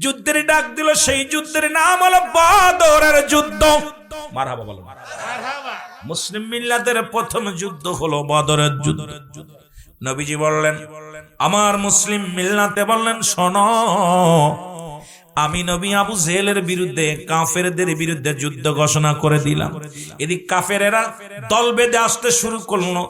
যুদ্ধের ডাক দিল, সেই যুদ্ধের নাম হলো বদরের যুদ্ধ। মারহাবা বলো। মুসলিম মিল্লাতের প্রথম যুদ্ধ হলো বদরের যুদ্ধ। নবীজি বললেন, আমার মুসলিম মিল্লাতে বললেন, শোনো, আমি নবী আবু জেহেলের বিরুদ্ধে, কাফেরদের বিরুদ্ধে যুদ্ধ ঘোষণা করে দিলাম। এদিক কাফেরেরা দল বেঁধে আসতে শুরু করলো,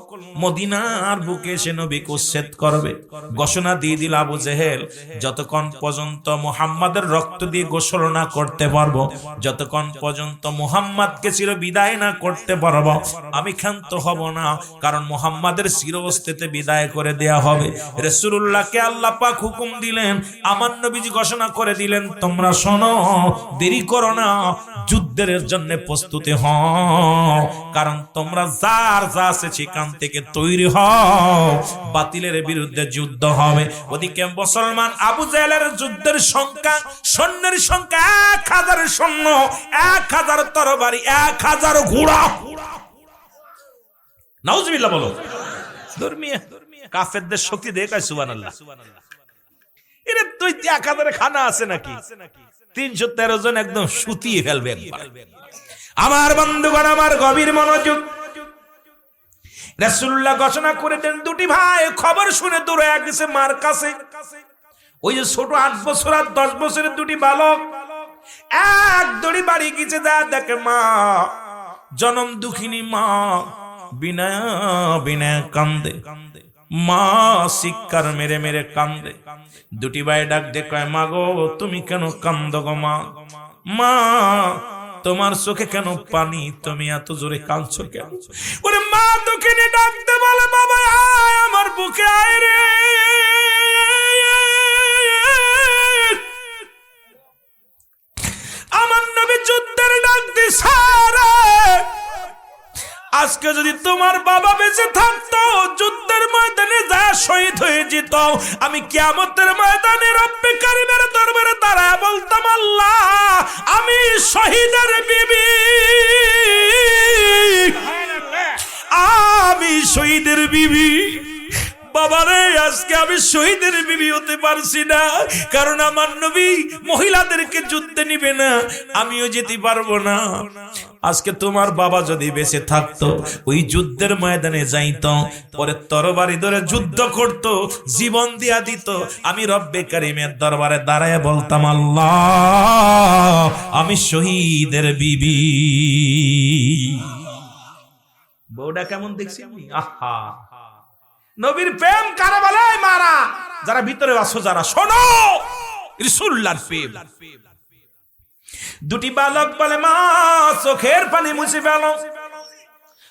মদিনার বুকে এসে নবীকে উচ্ছেদ করবে। ঘোষণা দিয়ে দিল আবু জেহেল, যতক্ষণ পর্যন্ত মুহাম্মাদের রক্ত দিয়ে গোসল না করতে পারবো, যতক্ষণ পর্যন্ত মুহাম্মাদকে চির বিদায় না করতে পারবো, আমি ক্ষান্ত হব না। কারণ মুহাম্মাদের চিরস্থায়ীতে বিদায় করে দেয়া হবে। রাসূলুল্লাহকে আল্লাহ পাক হুকুম দিলেন, আমার নবীজি ঘোষণা করে দিলেন, তোমরা শোনো, দেরি করো না, যুদ্ধের জন্য প্রস্তুতি হও। কারণ তোমরা যার যা আছে সেখান থেকে তৈরি হও, বাতিলের বিরুদ্ধে যুদ্ধ হবে। ওদিকে মুসলমান আবু জেহেলের যুদ্ধের সংখ্যা, সৈন্যের সংখ্যা 1000 সৈন্য, 1000 তরবারি, 1000 ঘোড়া। নাউজুবিল্লাহ বলো। ধর্মীয় কাফেরদের শক্তি দেখায়, সুবহানাল্লাহ। এরে তুই 1000 খানা আছে নাকি? 313 জন একদম শুতিয়ে ফেলবে একবার। আমার বন্ধুগণ, আমার গভীর মনোযোগ। রাসূলুল্লাহ ঘোষণা করে দেন, দুটি ভাই খবর শুনে দৌড়ে গেছে মার কাছে। ওই যে ছোট 8 বছর আর 10 বছরের দুটি বালক এক দড়ি বাড়ি গেছে, যা দেখে মা, জনম দুঃখিনী মা বিনা বিনা কান্দে, মা চিৎকার মেরে মেরে কান্দে। দুটি ভাই ডাক দিয়ে কয়, মা গো, তুমি কেন কান্দো গো মা? মা, তোমার চোখে কেন পানি? তুমি এত জোরে কাঁদছো কেন? ওরে মা দুঃখিনী ডাকতে বলে, বাবা আয় আমার বুকে আয় রে। আমার নবী যুদ্ধের ডাক দিছে, আজকে যদি তোমার বাবা বেঁচে থাকতো, যুদ্ধের ময়দানে যা শহীদ হয়ে যেত, আমি কিয়ামতের ময়দানে রব্বে কারীমের দরবারে দাঁড়ায় বলতাম, আল্লাহ, আমি শহীদের বিবি, আমি শহীদের বিবি। বাবারে, আজকে আমি শহীদের বিবি হতে পারছি না, কারণ আমার নবী মহিলাদেরকে যুদ্ধে নিবে না, আমিও যেতে পারবো না। আজকে তোমার বাবা যদি বেঁচে থাকতো, ওই যুদ্ধের ময়দানে যাইতো, পরে তরবারি ধরে যুদ্ধ করত, জীবন দিয়া দিত, আমি রব্বে কারীমের দরবারে দাঁড়ায় বলতাম, আল্লাহ, আমি শহীদের বিবি। বউটা কেমন দেখছি আমি? আহা, নবীর প্রেম কারে বলে? মারা, যারা ভিতরে আছো, যারা শোনো, রাসূলুল্লাহর প্রেম। দুটি বালক বলে, মা, চোখের পানি মুছে ফেল।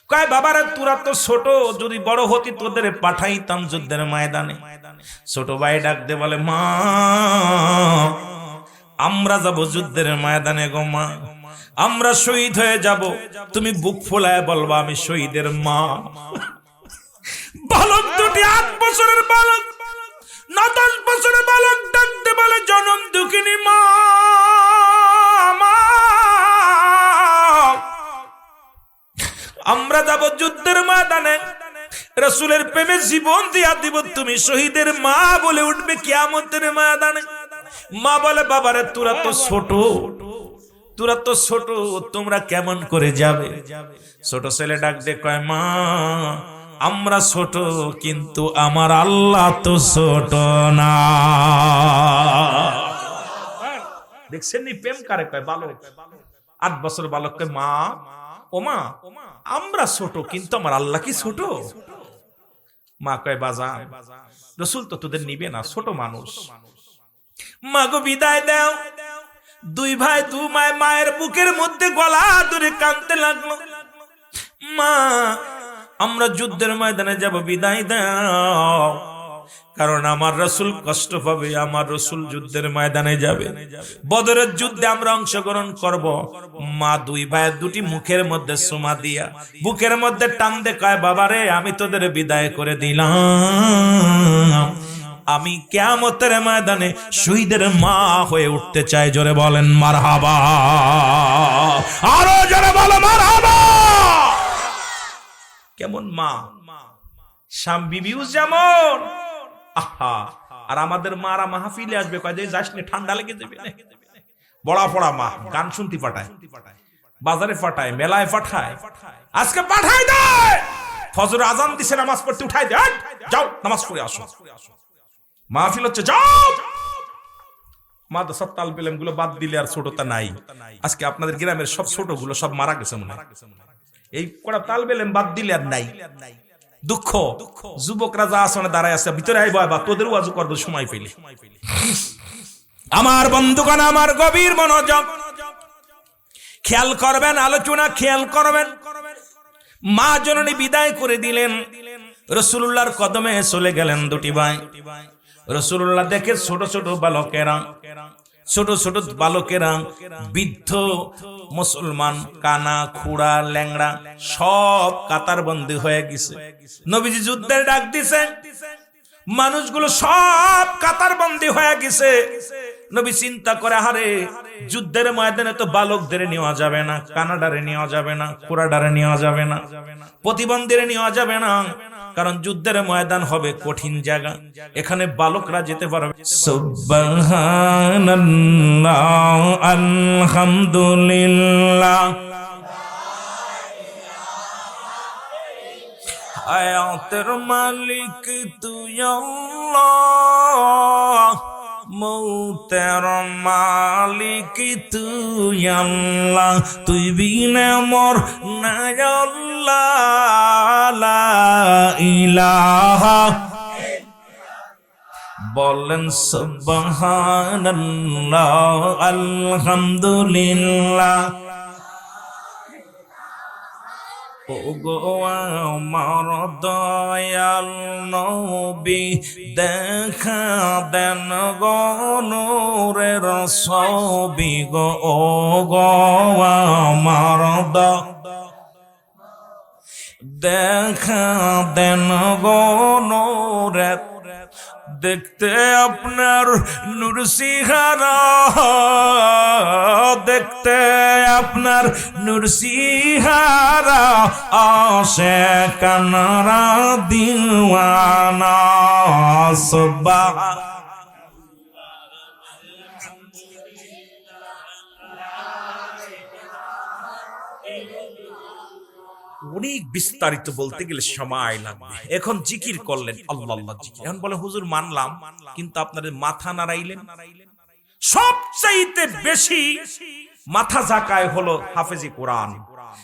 কয়, বাবারে, তোরা তো ছোট, যদি বড় হতি তোদের পাঠাইতাম যুদ্ধের ময়দানে। ছোট ভাই ডাক দে বলে, মা, আমরা যাব যুদ্ধের ময়দানে গো মা, আমরা শহীদ হয়ে যাব, তুমি বুক ফোলায় বলবা আমি শহীদের মা। বালক দুটি 8 বছরের বালক, 9-10 বছরের বালক ডাকতে বলে, জনম দুঃখিনী মা, আমরা যাব যুদ্ধের ময়দানে, রাসূলের প্রেমে জীবন দিয়া দিব, তুমি শহীদের মা বলে উঠবে কিয়ামতের ময়দানে। মা বলে, বাবারে, তোরা তো ছোট, তোরা তো ছোট, তোমরা কেমন করে যাবে? ছোট ছেলে ডাক দিয়ে কয়, মা, আমরা ছোট, কিন্তু আমার আল্লাহ তো ছোট না। দেখছেন নি প্রেম কারে কয়? বালক, 8 বছর বালক কয়, মা, ও মা, আমরা ছোট, কিন্তু আমার আল্লাহ কি ছোট? মা কয়, বাজান, রাসূল তো তোদের নিবে না, ছোট মানুষ। মা গো, বিদায় দাও। দুই ভাই দু মায় মায়ের বুকের মধ্যে গলা ধরে কাঁদতে লাগলো, মা, আমরা যুদ্ধের ময়দানে যাব, বিদায় দাও। কারণ আমার রাসূল কষ্ট পাবে, আমার রাসূল যুদ্ধের ময়দানে যাবে, বদরের যুদ্ধে আমরা অংশগ্রহণ করব। মা দুই ভাই দুটি মুখের মধ্যে চুমা দিয়া বুকের মধ্যে টান দে কয়, বাবারে, আমি তোদের বিদায় করে দিলাম, আমি কিয়ামতের ময়দানে শহীদের মা হয়ে উঠতে চাই। জোরে বলেন মারহাবা, আরো জোরে বলো মারহাবা। কেমন মা? শাম বিবিও যেমন, আহা, আর আমাদের মারা মাহফিলে আসবে কয় যে যাস নি ঠান্ডা লেগে যাবে না। বড়া পড়া মা গান শুনতে পাঠায়, বাজারে পাঠায়, মেলায় পাঠায়, আজকে পাঠায় দেয়। ফজর আজান দিছে নামাজ পড়তে উঠাই দে, যাও নামাজ পড়ে আসো। মাহফিল হচ্ছে যাও। মাদ্রাসার তালবেলেম গুলো বাদ দিলে আর ছোটতা নাই। আজকে আপনাদের গ্রামের সব ছোট গুলো সব মারা গেছে মনে হয়। এই কড়া তালবেলেম বাদ দিলে আর নাই। দুঃখ যুবকরা যা আসনে দাঁড়ায় আছে ভিতরে আইব বা তোদের ওয়াজু করবে সময় পেলে। আমার বন্ধুগণ, আমার গভীর মনোযোগ খেয়াল করবেন, আলোচনা খেয়াল করবেন। মা জননী বিদায় করে দিলেন, রাসূলুল্লাহর কদমে চলে গেলেন দুটি ভাই। রাসূলুল্লাহ দেখে ছোট ছোট বালকেরা বৃদ্ধ মুসলমান, কানা খুড়া ল্যাংড়া সব কাতারবন্দি হয়ে গেছে। নবীজি যুদ্ধের ডাক দিছে, মানুষগুলো সব কাতারবন্দি হয়ে গেছে। নবী চিন্তা করে, হারে যুদ্ধের ময়দানে তো বালকদের নেওয়া যাবে না, কানাডারে নেওয়া যাবে না, খুড়াডারে নেওয়া যাবে না, প্রতিবন্ধীরে নেওয়া যাবে না, কারণ যুদ্ধের ময়দান হবে কঠিন জায়গা, এখানে বালকরা যেতে পারবে। সুবহানাল্লাহ, আলহামদুলিল্লাহ, আয়াতের মালিক তুই আল্লাহ, মৌতের মালিক তুই আল্লাহ, তুই বিনা মোর নাই আল্লাহ, লা ইলাহা। বলেন সুবহানাল্লাহ, আলহামদুলিল্লাহ। ওগো আমার দয়াল নবী, দেখা দেন গো নূরের ছবি গো, ওগো আমার দেখা দেন গো নূরের, দেখতে আপনার নূর সিহারা, দেখতে আপনার নূর সিহারা, আসে কানারা দিওয়ানা। সুবহান অনেক বিস্তারিত বলতে গেলে সময় লাগবে। এখন জিকির করলেন, আল্লাহ আল্লাহ জিকির। এখন বলে হুজুর মানলাম, কিন্তু আপনাদের মাথা নাড়াইলেন। সবচাইতে বেশি মাথা ঝাঁকায় হলো হাফেজি কোরআন।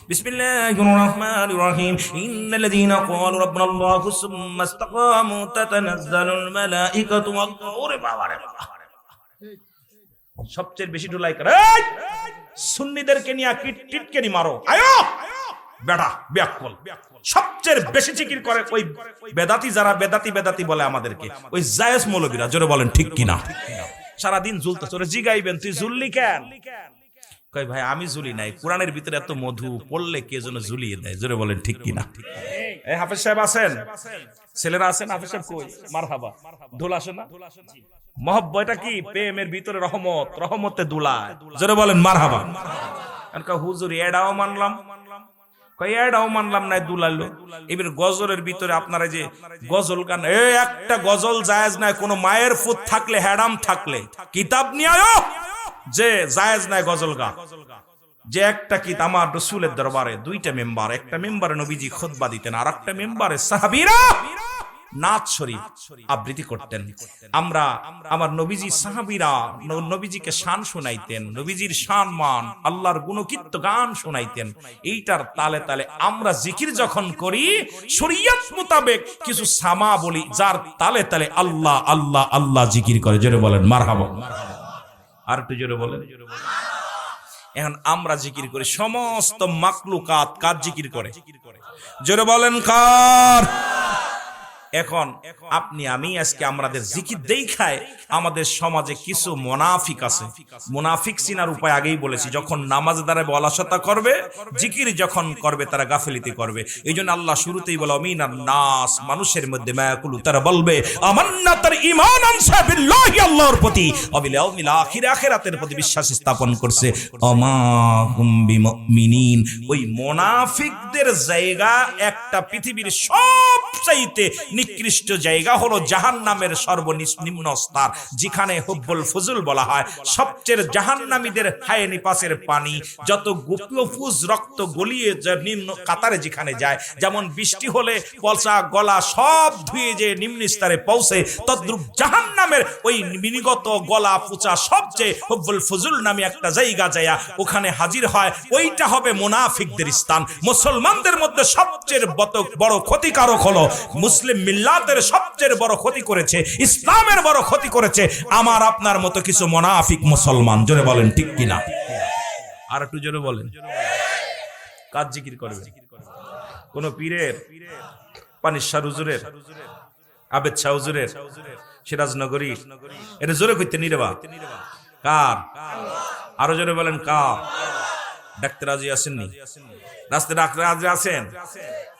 বিসমিল্লাহির রহমানির রহিম, ইন্নাল্লাযীনা ক্বালু রাব্বুনাল্লাহু সুম্মা ইসতাকামু তাতানাজ্জালুল মালাঈকাতু ওরে বাবা রে বাবা। সবচেয়ে বেশি ঢুলাই করে সুন্নিদেরকে নিয়ে টিটকেনি মারো, আয়ো বেটা ব্যাকল। সবচেয়ে বেশি জিকির করে ওই বেদাতি, যারা বেদাতি বলে আমাদেরকে, ওই জায়েজ মৌলবীরা। জোরে বলেন ঠিক কিনা? সারাদিন ঝুলতে চলে, জিগাইবেন তুই ঝুললি কেন? কই ভাই আমি ঝুলি নাই, কোরআনের ভিতরে এত মধু, পড়লে কে যেন ঝুলিয়ে দেয়। জোরে বলেন ঠিক কিনা? এই হাফেজ সাহেব আছেন, ছেলেরা আছেন, হাফেজ সাহেব কই? মারহাবা। ঢোল আসে না? মহব্বতটা কি? প্রেমের ভিতরে রহমত, রহমতে দুলায়। জোরে বলেন মারহাবা। হুজুর এটাও মানলাম, এটাও মানলাম না, দুলালো। এবার গজলের ভিতরে আপনারা যে গজল গান, একটা গজল জায়েজ নাই। কোন মায়ের ফুট থাকলে, হ্যাডাম থাকলে কিতাব নিয়ে আয়ো যে জায়েজ নাই গজল গান। যে একটা কি আমার রাসূলের দরবারে দুইটা মেম্বার, একটা মেম্বারে নবীজি খুতবা দিতেন, আর একটা মেম্বারে সাহাবীরা নাচ শরীফ আবৃত্তি করতেন। আমরা আমার নবীজি সাহাবীরা নবীজিকে শান শোনাইতেন, নবীজির সম্মান, আল্লাহর গুণকীর্ত গান শোনাইতেন। এইটার তালে তালে আমরা জিকির যখন করি, শরীয়ত মোতাবেক কিছু সামা বলি, যার তালে তালে আল্লাহ আল্লাহ আল্লাহ জিকির করে। জোরে বলেন মারহাবা। আর একটু জোরে বলেন। এখন আমরা জিকির করি, সমস্ত মাকলুকাত কার জিকির করে? জোরে বলেন কার? এখন আপনি আমি আজকে আমাদের জিকির দেখায় আমাদের সমাজে কিছু মুনাফিক আছে। মুনাফিক চিনার উপায় আগেই বলেছি, যখন নামাজ দ্বারা অলসতা করবে, জিকির যখন করবে তারা গাফিলতি করবে। এই জন্য আল্লাহ শুরুতেই বলে মিনান নাস, মানুষের মধ্যে মায়াকুলু, তারা বলবে আমান্না, তার ঈমান আনছে বিল্লাহি, আল্লাহর প্রতি, ওয়াবিল ইয়াউমিল আখির, আখিরাতের প্রতি বিশ্বাস স্থাপন করছে। আমা হুম বিমুমিনিন। ওই মুনাফিকদের জায়গা একটা পৃথিবীর সবচাইতে নিকৃষ্ট জায়গা হলো জাহান্নামের সর্বনিম্ন স্তর, যেখানে হুব্বুল ফুজুল বলা হয়। সবচেয়ে জাহান্নামীদের হায়ে নিপাসের পানি যত গোপীয়ফুজ রক্ত গলিয়ে নিম্ন কাতারে যেখানে যায়, যেমন বৃষ্টি হলে পলসা গলা সব ধুয়ে যে নিম্ন স্তরে পৌঁছে, তদ্রূপ জাহান্নামের ওই বিনিগত গলা পুচা সবচেয়ে হুব্বুল ফুজুল নামে একটা জায়গা যায়, ওখানে হাজির হয়। ওইটা হবে মুনাফিকদের স্থান। মুসলমানদের মধ্যে সবচেয়ে বড় ক্ষতিকারক হলো মুসলিম মিল্লাতের সবচেয়ে বড় ক্ষতি করেছে, ইসলামের বড় ক্ষতি করেছে আমার আপনার মতো কিছু মুনাফিক মুসলমান। জোরে বলেন ঠিক কিনা? আর একটু জোরে বলেন। কাজ জিকির করবে কোন পীরের, পানির শাহ হুজুরের, আবেদ শাহ হুজুরের, সিরাজনগরী, এটা জোরে কইতে নিরেবা কার? আরো জোরে বলেন কার? ডাক্তার রাজি আসেননি? রাস্তায় ডাক্তার রাজি আছেন?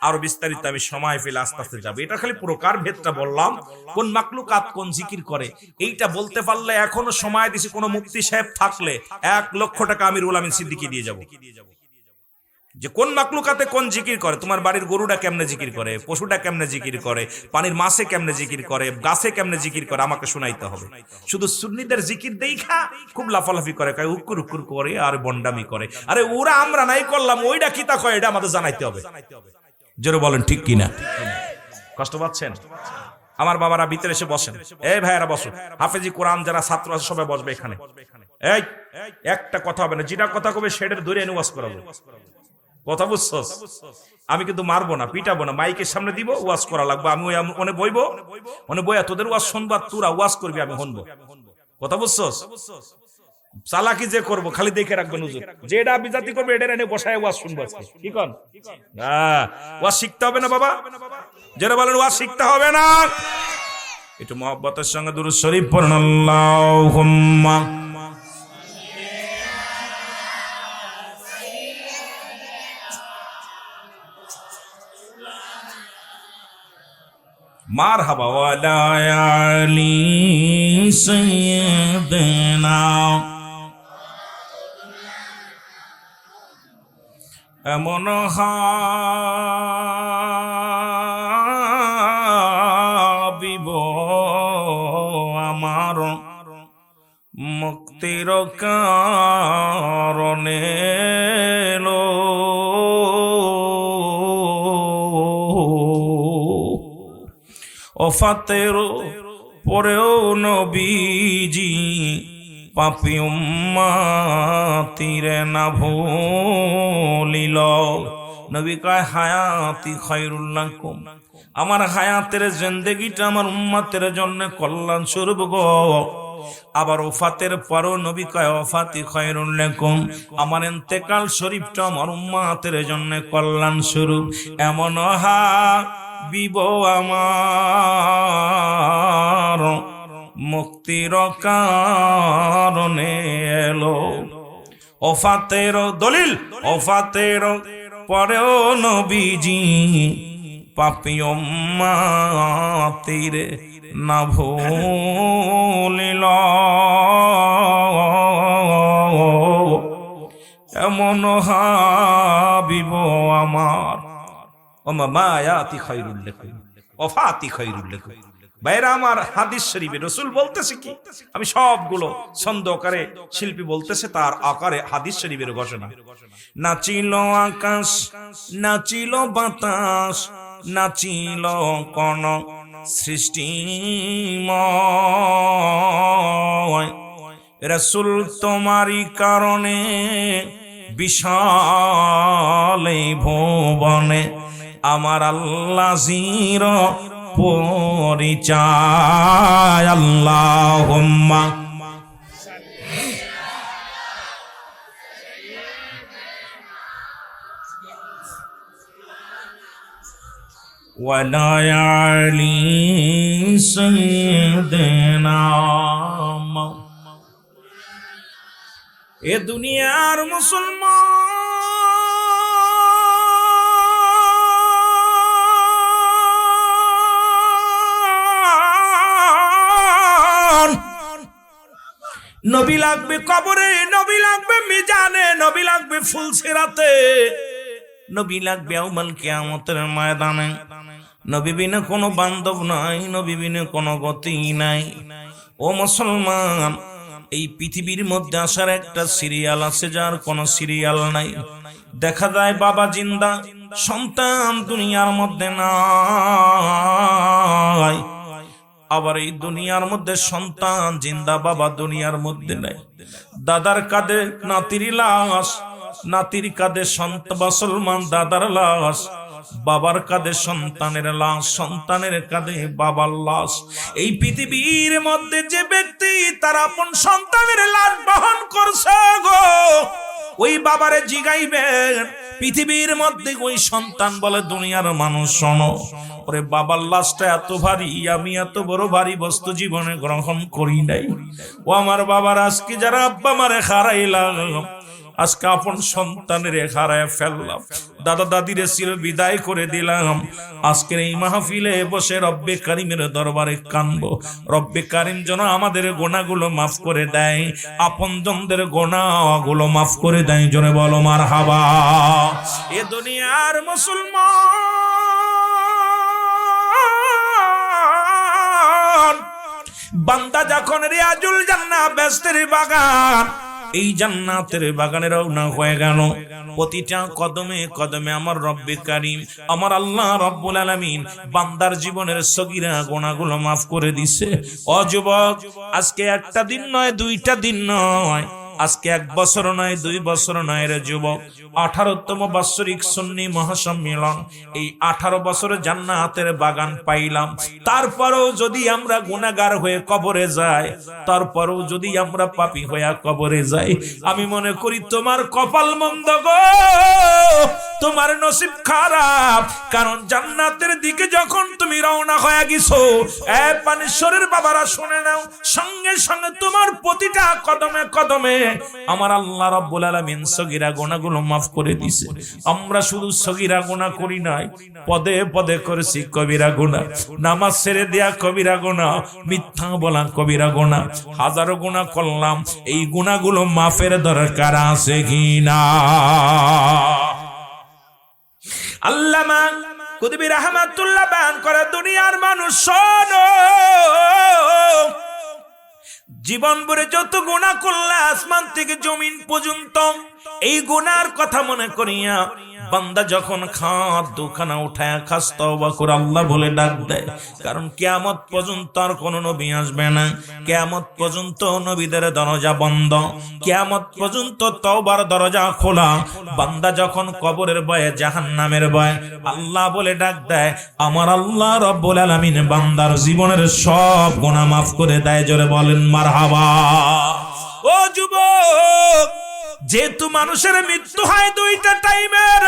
আরো বিস্তারিত আমি সময় পেলে আস্তে আস্তে যাবো। এটা খালি প্রকার ভেদটা বললাম, কোন মাকলুকাত কোন জিকির করে এইটা বলতে পারলে, এখনো সময় দিছি। কোন মুফতি সাহেব থাকলে 1 লক্ষ টাকা আমিরুল আমিন সিদ্দিকী দিয়ে যাব, যে কোন মাকলুকাতে কোন জিকির করে। তোমার বাড়ির গরুটা কেমনে জিকির করে, পশুটা কেমনে জিকির করে, পানির মাছে কেমনে জিকির করে, গাছে কেমনে জিকির করে, আমাকে শোনাইতে হবে। শুধু সুন্নিদের জিকির দেখা খুব লাফালাফি করে, উকুর উকুর করে আর বন্ডামি করে। আরে ওরা আমরা নাই করলাম, ওইটা কিতা কয় এটা আমাদের জানাইতে হবে। জোরে বলেন ঠিক কিনা? কষ্ট পাচ্ছেন? আমার বাবারা ভিতরে এসে বসেন, এই ভাইয়েরা বসো, হাফেজি কোরআন যারা ছাত্র আছে সবাই বসবে এখানে। এই একটা কথা হবে না, যেটা কথা কবে সেটার ধরে এনে ওয়াজ করাবো। কথা বুঝছস? আমি কিন্তু মারবো না, পিটাবো না, মাইকের সামনে দিব, ওয়াজ করা লাগবে। আমি মনে বইবো, মনে বইয়া তোদের ওয়াজ শুনবো, তোরা ওয়াজ করবি, আমি শুনবো। কথা বুঝছস? চালাকি যে করবো খালি দেখে রাখবেন হুজুর, যেটা বিজাতি করবে এটা এনে বসায় ওয়াজ শুনবো। কি কন? ওয়াজ শিখতে হবে না বাবা? যারা বলেন ওয়াজ শিখতে হবে না, একটু মহব্বতের সঙ্গে দুরূদ শরীফ পড়ুন। আল্লাহুম্মা মারহাবা ওয়ালা আলি সাইয়্যিদিনা। এমন হাবিব আমার মুক্তির কারণে লো, ওফাতের পরেও নবীজি পাপী উম্মতিরে না ভুলিল। নবী কয় হায়াতি খায়রুল লাকুম, আমার হায়াতের জিন্দেগিটা আমার উম্মতের জন্য কল্যাণ স্বরূপ গো। আবার ওফাতের পরও নবী কয় ওফাতি খায়রুল লাকুম, আমার ইন্তেকাল শরীফটা আমার উম্মতের জন্য কল্যাণ স্বরূপ। এমন হাবিব আমার মুক্তির কারণে এলো। ওফাতের দলিল, ওফাতের পরেও নবীজি পাপী উম্মতিরে না ভুলিল। এমন হাবিব আমার মায়াতি খায়রুল লাকুম ওফাতি খায়রুল লাকুম। ভাইরা আমার, হাদিস শরীফে রাসূল বলতেছে কি, আমি সবগুলো ছন্দ আকারে শিল্পী বলতেছে তার আকারে হাদিস শরীফের ঘোষণা। নাচিল আকাশ, নাচিল বাতাস, নাচিল কোন সৃষ্টিময়, রাসূল তোমারই কারণে বিশাল এই ভুবনে আমার আল্লাহ জির পরিচয়। আল্লাহুম্মা ওয়ালা আলি সাইয়্যিদিনা। এ দুনিয়ার মুসলমান, নবী লাগবে কবরে, নবী লাগবে মিজানে, নবী লাগবে ফুলসিরাতে, নবী লাগবে ইয়াউমুল কিয়ামতের ময়দানে, নবী বিনে কোনো বান্ধব নাই, নবী বিনে কোনো গতি নাই। ও মুসলমান, এই পৃথিবীর মধ্যে আসার একটা সিরিয়াল আছে, যার কোনো সিরিয়াল নাই। দেখা যায় বাবা জিন্দা, সন্তান দুনিয়ার মধ্যে নাই। আবার এই দুনিয়ার মধ্যে সন্তান জিন্দা, বাবা দুনিয়ার মধ্যে নাই। দাদার কাঁধে নাতির লাশ, নাতির কাঁধে মুসলমান দাদার লাশ, বাবার কাঁধে সন্তানের লাশ, সন্তানের কাঁধে বাবার লাশ। এই পৃথিবীর মধ্যে যে ব্যক্তি তার আপন সন্তানের লাশ বহন করছে গো, ওই বাবারে জিগাইবেন পৃথিবীর মধ্যে ওই সন্তান বলে দুনিয়ার মানুষ, শোনো ওরে বাবার লাশটা এত ভারী, আমি এত বড় ভারী বস্তু জীবনে গ্রহণ করি নাই। ও আমার বাবার, আজকে যারা আব্বা মারে হারাইলাম, আজকে আপন সন্তানের হারায় ফেললাম, দাদা দাদিরে চির বিদায় করে দিলাম। আজকের এই মাহফিলে বসে রব্বে কারিমের দরবারে কানবো, রব্বে কারিম যেন আমাদের গোনাগুলো মাফ করে দেয়, আপনজনদের গোনাগুলো মাফ করে দেয়। জোরে বলো মারহাবা। এ দুনিয়ার মুসলমান বান্দা যখন রিয়াজুল জান্নাহ বেহেশতের বাগান, এই জান্নাতের বাগানে রওনা হয়ে গেল, প্রতিটা কদমে কদমে আমার রব্বে কারিম, আমার আল্লাহ রব্বুল আলামিন বান্দার জীবনের সগীরা গুনাহগুলো মাফ করে দিছে। ও যুবক, আজকে একটা দিন নয়, দুইটা দিন নয়, আজকে 1 বছর নয়, 2 বছর নয় রে যুবক, 18তম বাৎসরিক সুন্নি মহাসম্মেলন, এই 18 বছর জান্নাতের বাগান পাইলাম। তারপরেও যদি আমরা গুনাহগার হয়ে কবরে যাই, তারপরেও যদি আমরা পাপী হয়ে কবরে যাই, আমি মনে করি তোমার কপাল মন্দ গো, তোমার নসিব খারাপ। কারণ জান্নাতের দিকে যখন তুমি রওনা হয়ে গেছো, পানেশ্বরের বাবারা শুনে নাও, সঙ্গে সঙ্গে তোমার প্রতিটা কদমে কদমে আমার আল্লাহ রাব্বুল আলামিন সগীরা গুনাহগুলো মাফ করে দিয়েছে। আমরা শুধু সগীরা গুনাহ করি নাই, পদে পদে করেছি কবিরা গুনাহ, নামাজ ছেড়ে দেয়া কবিরা গুনাহ, মিথ্যা বলা কবিরা গুনাহ, হাজারো গুনাহ করলাম। এই গুনাহগুলো মাফের দরকার আছে কিনা? আল্লামা কুতুবী রাহমাতুল্লাহ বয়ান করে, দুনিয়ার মানুষ শোনো, জীবন ভরে যত গুনাহ করলে আসমান থেকে জমিন পর্যন্ত, এই গুনার কথা মনে করিয়া বান্দা যখন খাত দুখানা উঠায় খাস তওবা করে আল্লাহ বলে ডাক দেয়। কারণ কিয়ামত পর্যন্ত আর কোন নবী আসবে না, কিয়ামত পর্যন্ত নবীদের দরজা বন্ধ, কিয়ামত পর্যন্ত তওবার দরজা খোলা। বান্দা যখন কবরের ভয়ে, জাহান্নামের ভয়ে, আল্লাহ বলে ডাক দেয়, আমার আল্লাহ রব্বুল আলামিন বান্দার জীবনের সব গুনাহ মাফ করে দেয়। জোরে বলেন মারহাবা। ও যুবক, যেহেতু মানুষের মৃত্যু হয় 2টা টাইমের,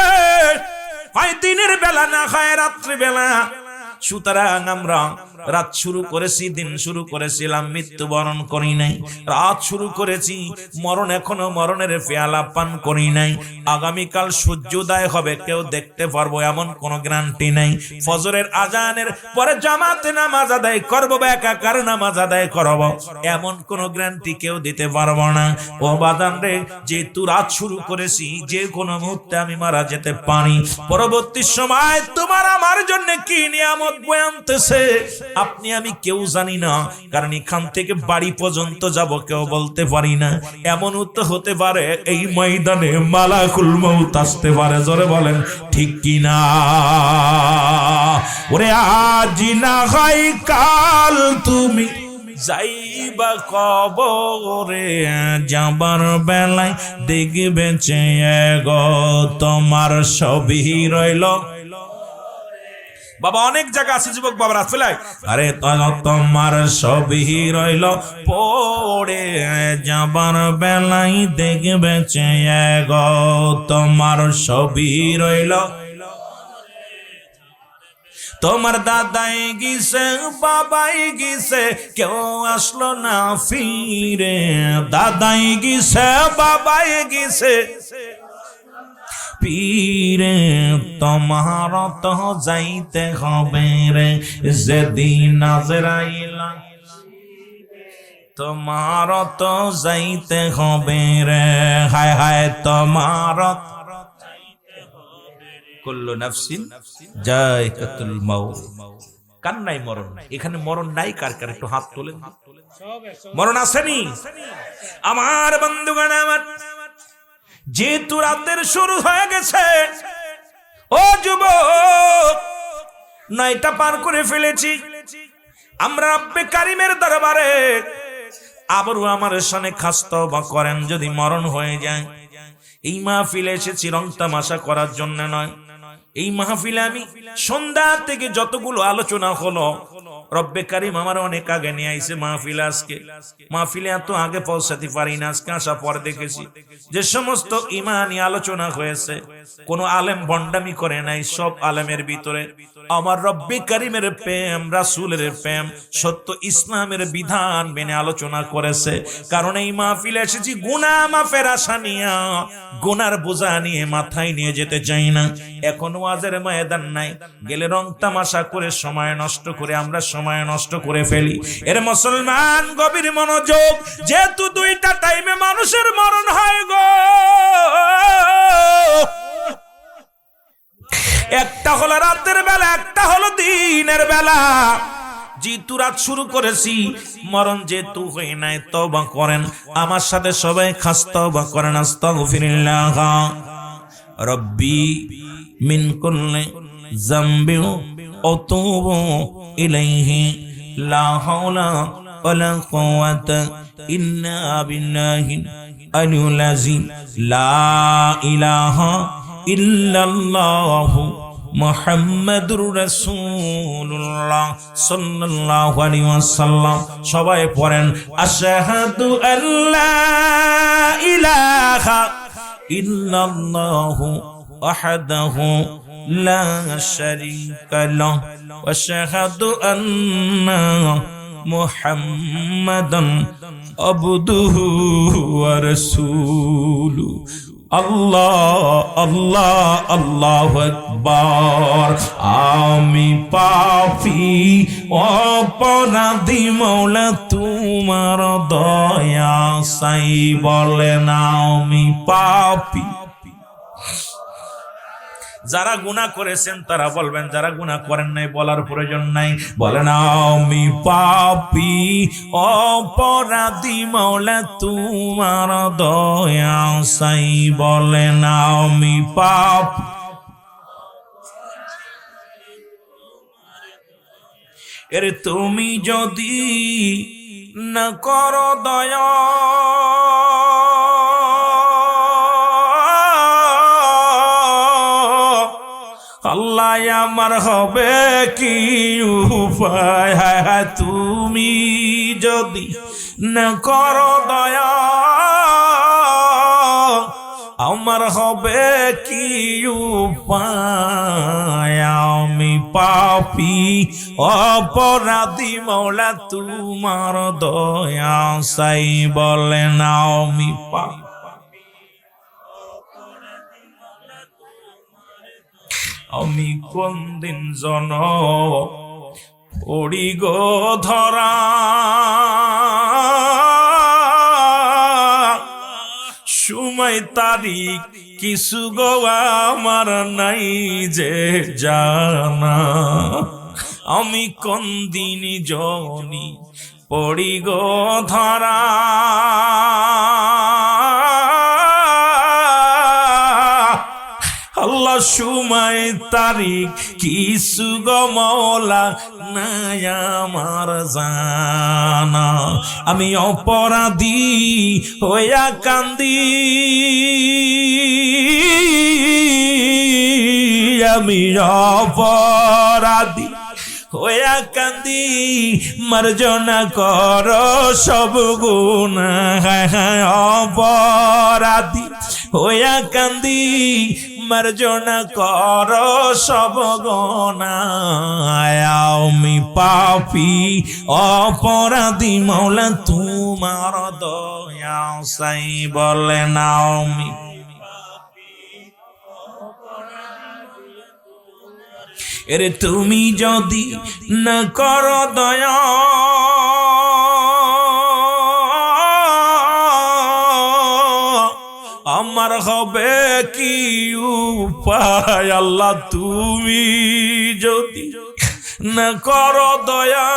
হয় দিনের বেলা না হয় রাত্রি বেলা, সুতরাং আমরা রাত শুরু করেছি, দিন শুরু করেছিলাম, মৃত্যুবরণ করি নাই। রাত শুরু করেছি, মরণ এখনো মরণের পেয়ালা পান করি নাই। আগামীকাল সূর্যোদয় হবে, কেউ দেখতে পারবো এমন কোন গ্যারান্টি নাই। ফজরের আজানের পরে জামাতে নামাজ আদায় করবো বা একাকার নামাজ আদায় করবো, এমন কোন গ্যারান্টি কেউ দিতে পারবো না। ও বাদান রে, যেহেতু রাত শুরু করেছি, যে কোনো মুহূর্তে আমি মারা যেতে পারি। পরবর্তী সময় তোমার আমার জন্য কি নিয়ামত বয়ে আনতেছে আপনি আমি কেউ জানি না। কারণ এখান থেকে বাড়ি পর্যন্ত যাব কেউ বলতে পারি না। এমন তো হতে পারে এই ময়দানে মালাকুল মউত আসতে পারে। জোরে বলেন ঠিক কি না? ওরে আজ না হয় কাল তুমি যাইবা কবরে, যাবার বেলায় দেখবে চেয়ে গো তোমার সবই রইল। বাবা অনেক জায়গা আছে যুবক বাবার আসলে, আরে তোমার সবই রইল পড়ে, যাবার বেলায় দেখবে চেয়ে গো তোমার সবই রইল। তোমার দাদাই গিয়েছে, বাবাই গিয়েছে, কেউ আসলো না ফিরে। দাদাই গিয়েছে, বাবাই গিয়েছে পীরে, তোমার তো যাইতে হবে রে যেদিন আজরাইলা, তোমার তো যাইতে হবে রে। হায় হায় তোমার কুল্লু নাফসিন যায়কাতুল মাউত। কার নাই মরণ? এখানে মরণ নাই কার কার? একটু হাত তোলেন। মরণ আসেনি? আমার বন্ধুগণ, আমার যেহেতু রাতের শুরু হয়ে গেছে, ও যুবক, 9টা পার করে ফেলেছি। আমরা রব্বে কারিমের দরবারে আবারও আমার সামনে খাস তওবা করেন। যদি মরণ হয়ে যায়, এই মাহফিলে এসেছি রং তামাশা করার জন্য নয়। এই মাহফিলে আমি সন্ধ্যা থেকে যতগুলো আলোচনা হলো, রব্বে কারিম আমার অনেক আগে নিয়ে আইছে মাহফিলে। আজকে মাহফিলে এত আগে পৌঁছাতে পারি না, আজকে আসার পর দেখেছি যে সমস্ত ইমানি আলোচনা হয়েছে, কোন আলেম ভণ্ডামি করে নাই। সব আলেমের ভিতরে আমার রব্বে কারিমের প্রেম, রাসূলের প্রেম, সত্য ইসলামের বিধান মেনে আলোচনা করেছে। কারণ এই মাহফিলে এসেছি গুনাহ মাফের আশা নিয়ে, গুনার বোঝা নিয়ে মাথায় নিয়ে যেতে চাই না। এখন ওয়াজের ময়দান নাই, গেলে রং তামাশা করে সময় নষ্ট করে আমরা সময় নষ্ট করে ফেলি। এর মুসলমান গভীর মনোযোগ, যেহেতু 2টা টাইমে মানুষের মরণ হয় গো। একটা হলো রাতের বেলা, একটা হলো দিনের বেলা। যেহেতু রাত শুরু করেছি, মরণ যেহেতু হয় নাই, তওবা করেন আমার সাথে সবাই, খাস তওবা করেন। আস্তাগফিরুল্লাহ রব্বি মিন কুল্লি যামবিন আতুবু ইলাইহি লা হাওলা ওয়ালা কুওয়াতা ইল্লা বিল্লাহিল আলিয়্যিল আযীম। লা ইলাহা ইল্লাল্লাহু মুহাম্মাদুর রাসূলুল্লাহ সাল্লাল্লাহু আলাইহি ওয়াসাল্লাম। সবাই পড়েন আশহাদু আল্লা ইলাহা ইল্লাল্লাহু ওয়াহদাহু লা শারীকা লাহু ওয়া আশহাদু আন্না মুহাম্মাদান আবদুহু ওয়া রাসূলুহু। আল্লাহ আল্লাহ আল্লাহু আকবার। আমি পাপী অপরাধী, মওলা তোমার দয়া চাই। বলেন আমি পাপী। যারা গুনাহ করেছেন তারা বলবেন, যারা গুনাহ করেন নাই বলার প্রয়োজন নাই। বলেন আমি পাপী অপরাধী, মওলা তোমার দয়া চাই। বলেন আমি পাপী। এর তুমি যদি না করো দয়া, আল্লাহ আমার হবে কি উপায়? তুমি যদি না করো দয়া, আমার হবে কি উপায়? আমি পাপী অপরাধী, মওলা তোমার দয়া চাই। বলেন আমি পাপী। আমি কোন দিন জন পড়ি গো ধরা, সময় তারিখ কিছু গো আমার নাই যে জানা। আমি কোন দিন জনি পড়ি গো ধরা, আল্লাহ সময় তারিখ কিছু গো মওলা নাই আমার জানা। আমি অপরাধী হইয়া কান্দি, আমি অপরাধী হইয়া কান্দি, মার্জনা কর সব গুনাহ। অপরাধী হইয়া কান্দি, মার্জনা কর সব গুনাহ। আমি পাপী অপরাধী, মওলা তোমার দয়া চাই। বলেন আমি। এর তুমি যদি না করো দয়া, আমার হবে কি উপায় আল্লাহ তুমি যদি না করো দয়া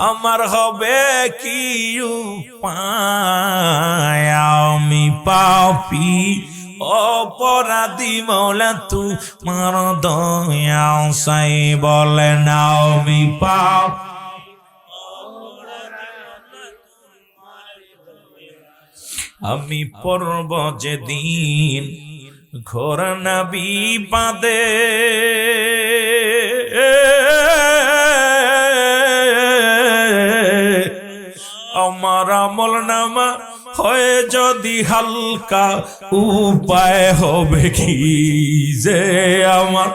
আমার হবে কি উপায় আমি পাপী অপরাধী মৌলা তোমার দয়া সাই বলে না আমি পাপী আমি পড়ব যেদিন ঘোর নবী বাদে আমার আমল নামা হয় যদি হালকা উপায় হবে কি যে আমার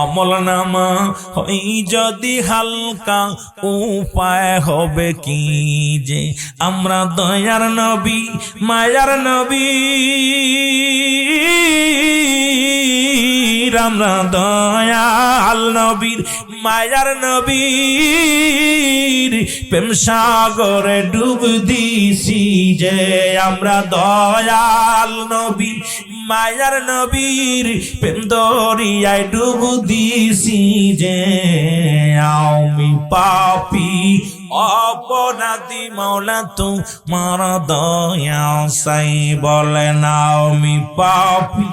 আমল নামা হয় যদি হালকা উপায় হবে কি যে আমরা দয়ার নবী মায়ার নবী আমরা দয়াল নবীর মায়ার নবীর প্রেম সাগরে ডুব দিছি যে আমরা দয়াল নবী মায়ার নবীর প্রেম দরিয়ায় ডুব দিছি যে আমি পাপী অপরাধী মৌলা তোমার দয়া সাই বলে না আমি পাপী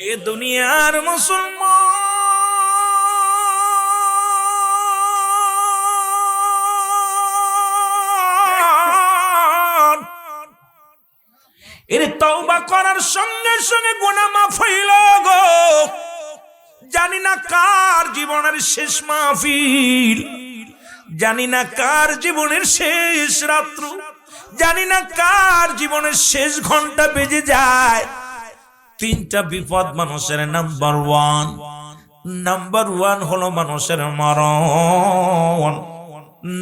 এ দুনিয়ার মুসলমান এর তওবা করার সঙ্গে সঙ্গে গুনাহ মাফ হইল গো জানি না কার জীবনের শেষ মাহফিল জানি না কার জীবনের শেষ রাত্র জানি না কার জীবনের শেষ ঘন্টা বেজে যায় তিনটা বিপদ মানুষের নাম্বার ওয়ান হলো মানুষের মরণ,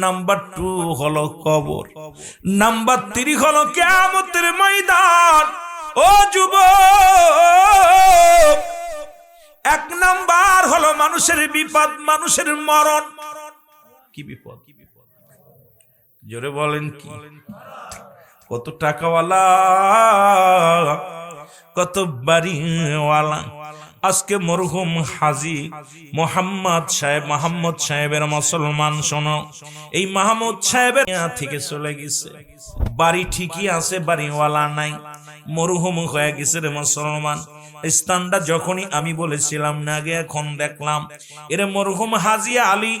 নাম্বার 2 হলো কবর, নাম্বার 3 হলো কিয়ামতের ময়দান। ও যুবক, 1 নাম্বার হলো মানুষের বিপদ, মানুষের মরণ। কি বিপদ? জোরে বলেন কি? কত টাকাওয়ালা, কত বাড়িওয়ালা, আজকে মরহুম হাজী মোহাম্মদ সাহেবের মুসলমান শোনো, এই মাহমুদ সাহেবের থেকে চলে গেছে, বাড়ি ঠিকই আছে, বাড়িওয়ালা নাই, মরহুম হয়ে গেছে রে মুসলমান। স্থানটা যখনই আমি বলেছিলাম না আগে, এখন দেখলাম এর মরহুম হাজী আলী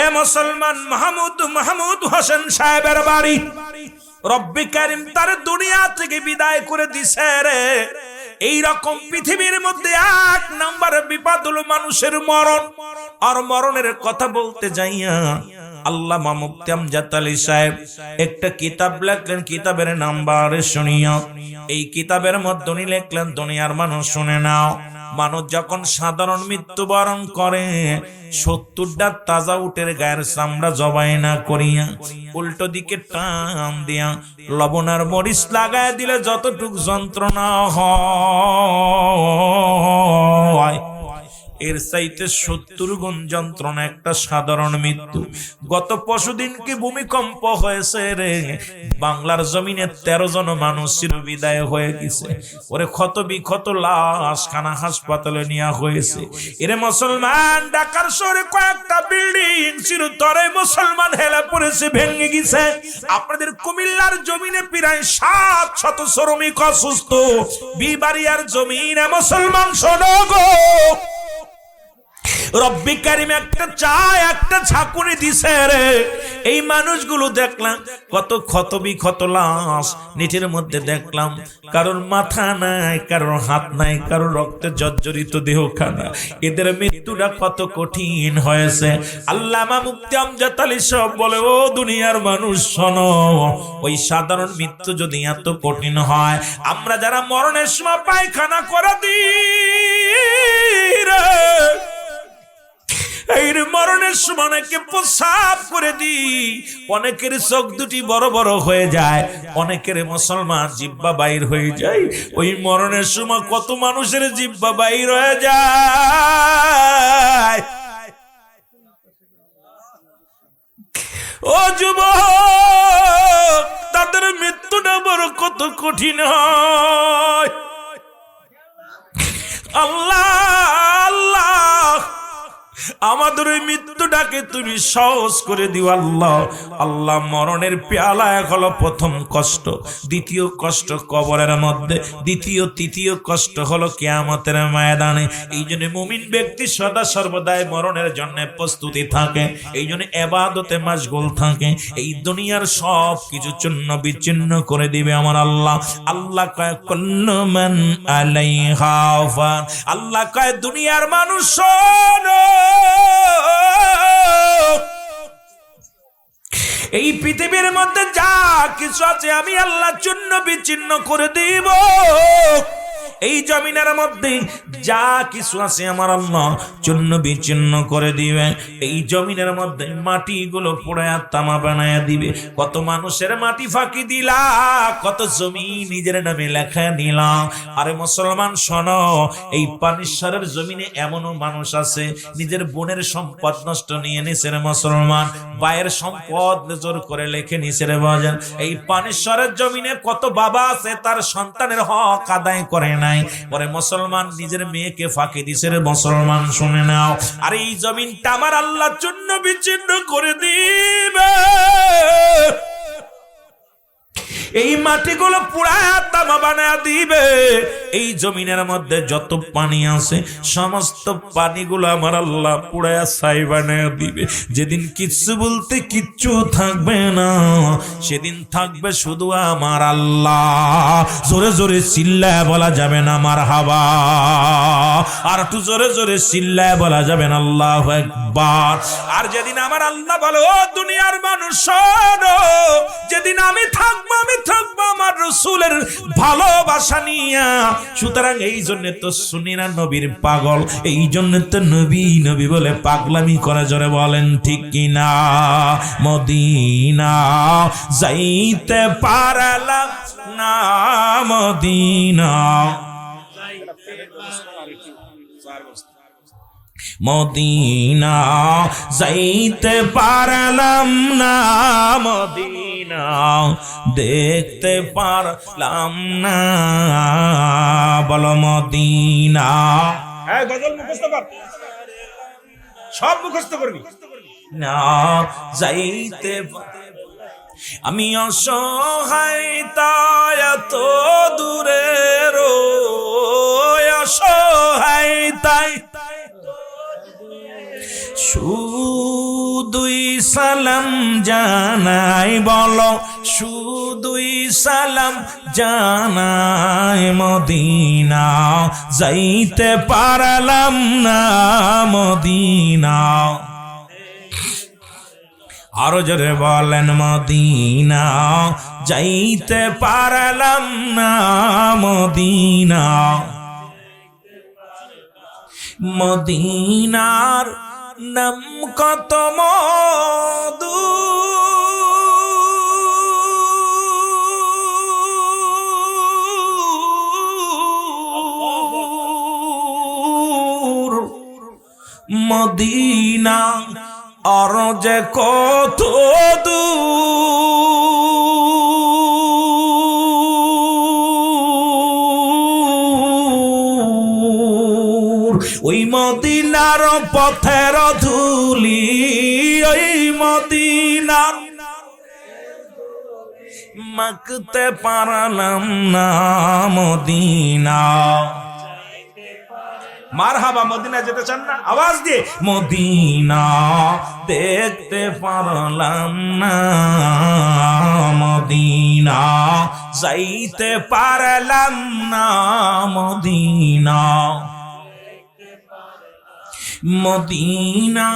এ মুসলমান মাহমুদ হোসেন সাহেবের বাড়ি। রব্বে কারিম তার দুনিয়া থেকে বিদায় করে দিছে রে। এই রকম পৃথিবীর মধ্যে 1 নাম্বার বিপদ হলো মানুষের মরণ। আর মরণের কথা বলতে যাইয়া আল্লামা মুফতি আমজাদ আলী সাহেব একটা কিতাব লিখলেন, কিতাবের নাম্বার শুনিয়া। এই কিতাবের মধ্যে উনি লিখলেন, দুনিয়ার মানুষ শুনে নাও, মানুষ যখন সাধারণ মৃত্যুবরণ করে 70টা তাজা উটের গায়ের চামড়া জবাই না করিয়া উল্টো দিকে টান দিয়া লবণ আর মরিচ লাগায় দিলে যতটুক যন্ত্রণা হয় এর চাইতে 70 গুণ যন্ত্রণা একটা সাধারণ মৃত্যু। গত পরশুদিন কি ভূমিকম্প হয়েছে রে, বাংলার জমিনে 13 জন মানুষ চিরবিদায় হয়ে গেছে। ওরে ক্ষত বিক্ষত লাশ খানা হাসপাতালে নেওয়া হয়েছে। এরে মুসলমান, ঢাকার শহরে কয়েকটা বিল্ডিং চিরতরে মুসলমান হেলা পড়েছে, ভেঙে গেছে। আপনাদের কুমিল্লার জমিনে প্রায় 700 শ্রমিক অসুস্থ। বিবাড়িয়ার জমিনে মুসলমান শোনো গো, রব্বি কারিম একটা ঝাঁকুনি দিছে রে। এই মানুষগুলো দেখলাম কত ক্ষত বিক্ষত লাশ, নিটের মধ্যে দেখলাম কারোর মাথা নাই, কারোর হাত নাই, কারোর রক্তে জর্জরিত দেহখানা। এদের মৃত্যুটা কত কঠিন হয়েছে। আল্লামা মুফতি আমজাদ আলী সাহেব বলে, ও দুনিয়ার মানুষ শোনো, ওই সাধারণ মৃত্যু যদি এত কঠিন হয়, আমরা যারা মরণের সময় পায়খানা করে দিই রে, এই মরণের সময় অনেকে প্রসাব করে দিই, অনেকের চোখ দুটি বড় বড় হয়ে যায়, অনেকের মুসলমান জিহ্বা বাইর হয়ে যায়। ওই মরণের সময় কত মানুষের জিহ্বা বাইর হয়ে যায়। ও যুবক, কবর কত কঠিন হয়। আল্লাহ আল্লাহ আমাদের ওই মৃত্যুটাকে তুমি সহজ করে দিও আল্লাহ। আল্লাহ মরণের পেয়ালা হলো প্রথম কষ্ট, দ্বিতীয় কষ্ট কবরের মধ্যে, দ্বিতীয় তৃতীয় কষ্ট হলো কিয়ামতের ময়দানে। এই জন্য মুমিন ব্যক্তি সদা সর্বদাই মরণের জন্য প্রস্তুতি থাকে, এই জন্য ইবাদতে মাশগুল থাকে। এই দুনিয়ার সব কিছু চূর্ণ বিচ্ছিন্ন করে দিবে আমার আল্লাহ। আল্লাহ কয় কুল্লু মান আলাইহা ফান, আল্লাহ কয় দুনিয়ার মানুষ শোনো, এই পৃথিবীর মধ্যে যা কিছু আছে আমি আল্লাহ চূর্ণ বিচ্ছিন্ন করে দিব। এই জমিনের মধ্যে যা কিছু আছে আমার আল্লাহ চূর্ণ বিচ্ছিন্ন করে দিবে। এই জমিনের মধ্যে মাটিগুলো পোড়ায়া তামা বানায়া দিবে। কত মানুষের মাটি ফাঁকি দিলা, কত জমি নিজের নামে লেখা নিলাম। আরে মুসলমান শোনো, এই পানিশ্বরের জমিনে এমনও মানুষ আছে নিজের বোনের সম্পদ নষ্ট নিয়ে নিছে রে মুসলমান, ভাইয়ের সম্পদ জোর করে লেখে নিছে রে বাজান। এই পানিশ্বরের জমিনে কত বাবা আছে তার সন্তানের হক আদায় করে নাই, পরে মুসলমান নিজের মেয়েকে ফাঁকি দিছে রে মুসলমান শুনে নাও। আর এই জমিনটা আমার আল্লাহ চূর্ণ বিচ্ছিন্ন করে দিবে। এই মাটিগুলো পুড়ায়া তামা বানায়া দিবে। এই জমিনের মধ্যে যত পানি আছে সমস্ত পানিগুলো আমার আল্লাহ পুড়ায়া ছাই বানায়া দিবে। যেদিন কিচ্ছু বলতে কিচ্ছু থাকবে না, সেদিন থাকবে শুধু আমার আল্লাহ। জোরে জোরে চিল্লায় বলা যাবে না মারহাবা, আর একটু জোরে জোরে চিল্লায় বলা যাবে না আল্লাহু আকবার। আর যেদিন আমার আল্লাহ বলে ও দুনিয়ার মানুষ শোনো, যেদিন আমি থাকবো আমার রাসূলের ভালোবাসা নিয়া। সুতরাং এই জন্য তো সুন্নিরা নবীর পাগল, এই জন্য তো নবী নবী বলে পাগলামি করে। জোরে বলেন ঠিক কিনা? মদিনা যাইতে পারলাম না, মদিনা মদিনা যাইতে পারলাম না, মদিনা দেখতে পারলাম না। বলো মদিনা। হ্যাঁ গজল মুখস্থ কর, সব মুখস্থ করবি না। যাইতে আমি অসহায় তাই এত দূরে রই, অসহায় তাই শুধুই সালাম জানাই। বলো শুধুই সালাম জানাই, মদিনা যাইতে পারলাম না, মদিনা। আরো জোরে বলেন মদিনা যাইতে পারলাম না, মদিনা। মদিনার নাম কত মধু, মদিনা আর যে কত দূর। ওই মদিনার পথের ধুলি, ওই মদিনার মাখতে পারলাম না, মদিনা। মারহাবা, মদিনা যেতে চান না? আওয়াজ দিয়ে মদিনা দেখতে পারলাম না, মদিনা যাইতে পারলাম না, মদিনা। মদিনা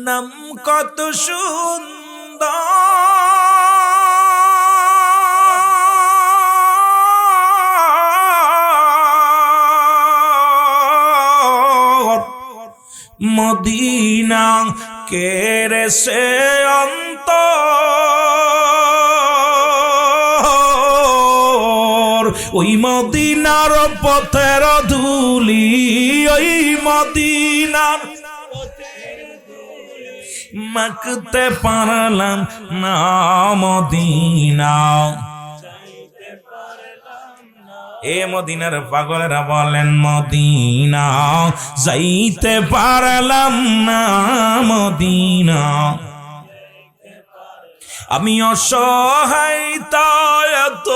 নাম কত সুন্দর, মদিনা কেড়ে সে অন্তর। ওই মদিনার পথের ধুলি, ওই মদিনার মাখতে পারলাম না, মদিনা এ মদিনার পাগলেরা বলেন মদিনা যাইতে পারলাম না, মদিনা আমি অসহায় তাই এত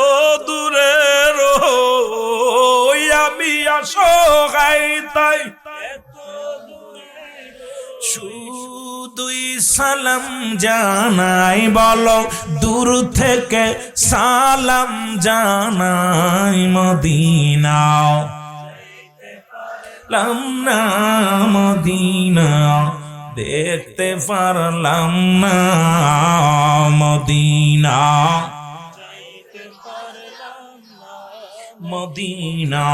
দূরে রই, আমি অসহায় তাই শুধুই সালাম জানাই, বলো দূর থেকে সালাম জানাই, মদিনা লাম না, মদিনা দেখতে পারলাম না, মদিনা মদিনা।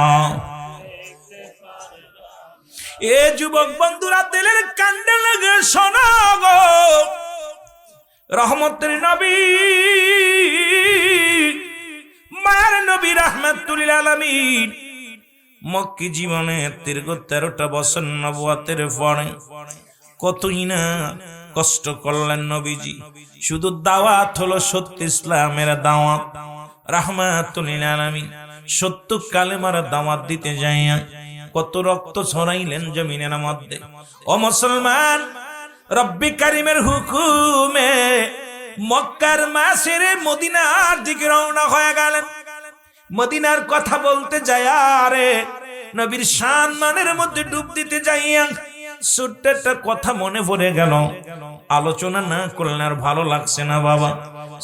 এ যুবক বন্ধুরা দিলের কান্দে লাগে শোনো গো, রহমতের নবী মায়ের নবী রাহমাতুল আলামিন মক্কি জীবনে দীর্ঘ 13টা বছর নবুয়তের পরে কতই না কষ্ট করলেন নবীজি। শুধু দাওয়াত হলো সত্য ইসলামের দাওয়াত, রাহমাতুল আলামিন সত্য কালেমার দাওয়াত দিতে যাইয়া কত রক্ত ছড়াইলেন জমিনের মধ্যে। ও মুসলমান, রব্বি কারিমের হুকুমে মক্কার মাসেরে মদিনার দিকে রওনা হয়ে গেলেন। মদিনার কথা বলতে যায় আরে নবীর সম্মানের মধ্যে ডুব দিতে যাইয়া ছোট্ট একটা কথা মনে পড়ে গেল, আলোচনা না করলে আর ভালো লাগছে না বাবা।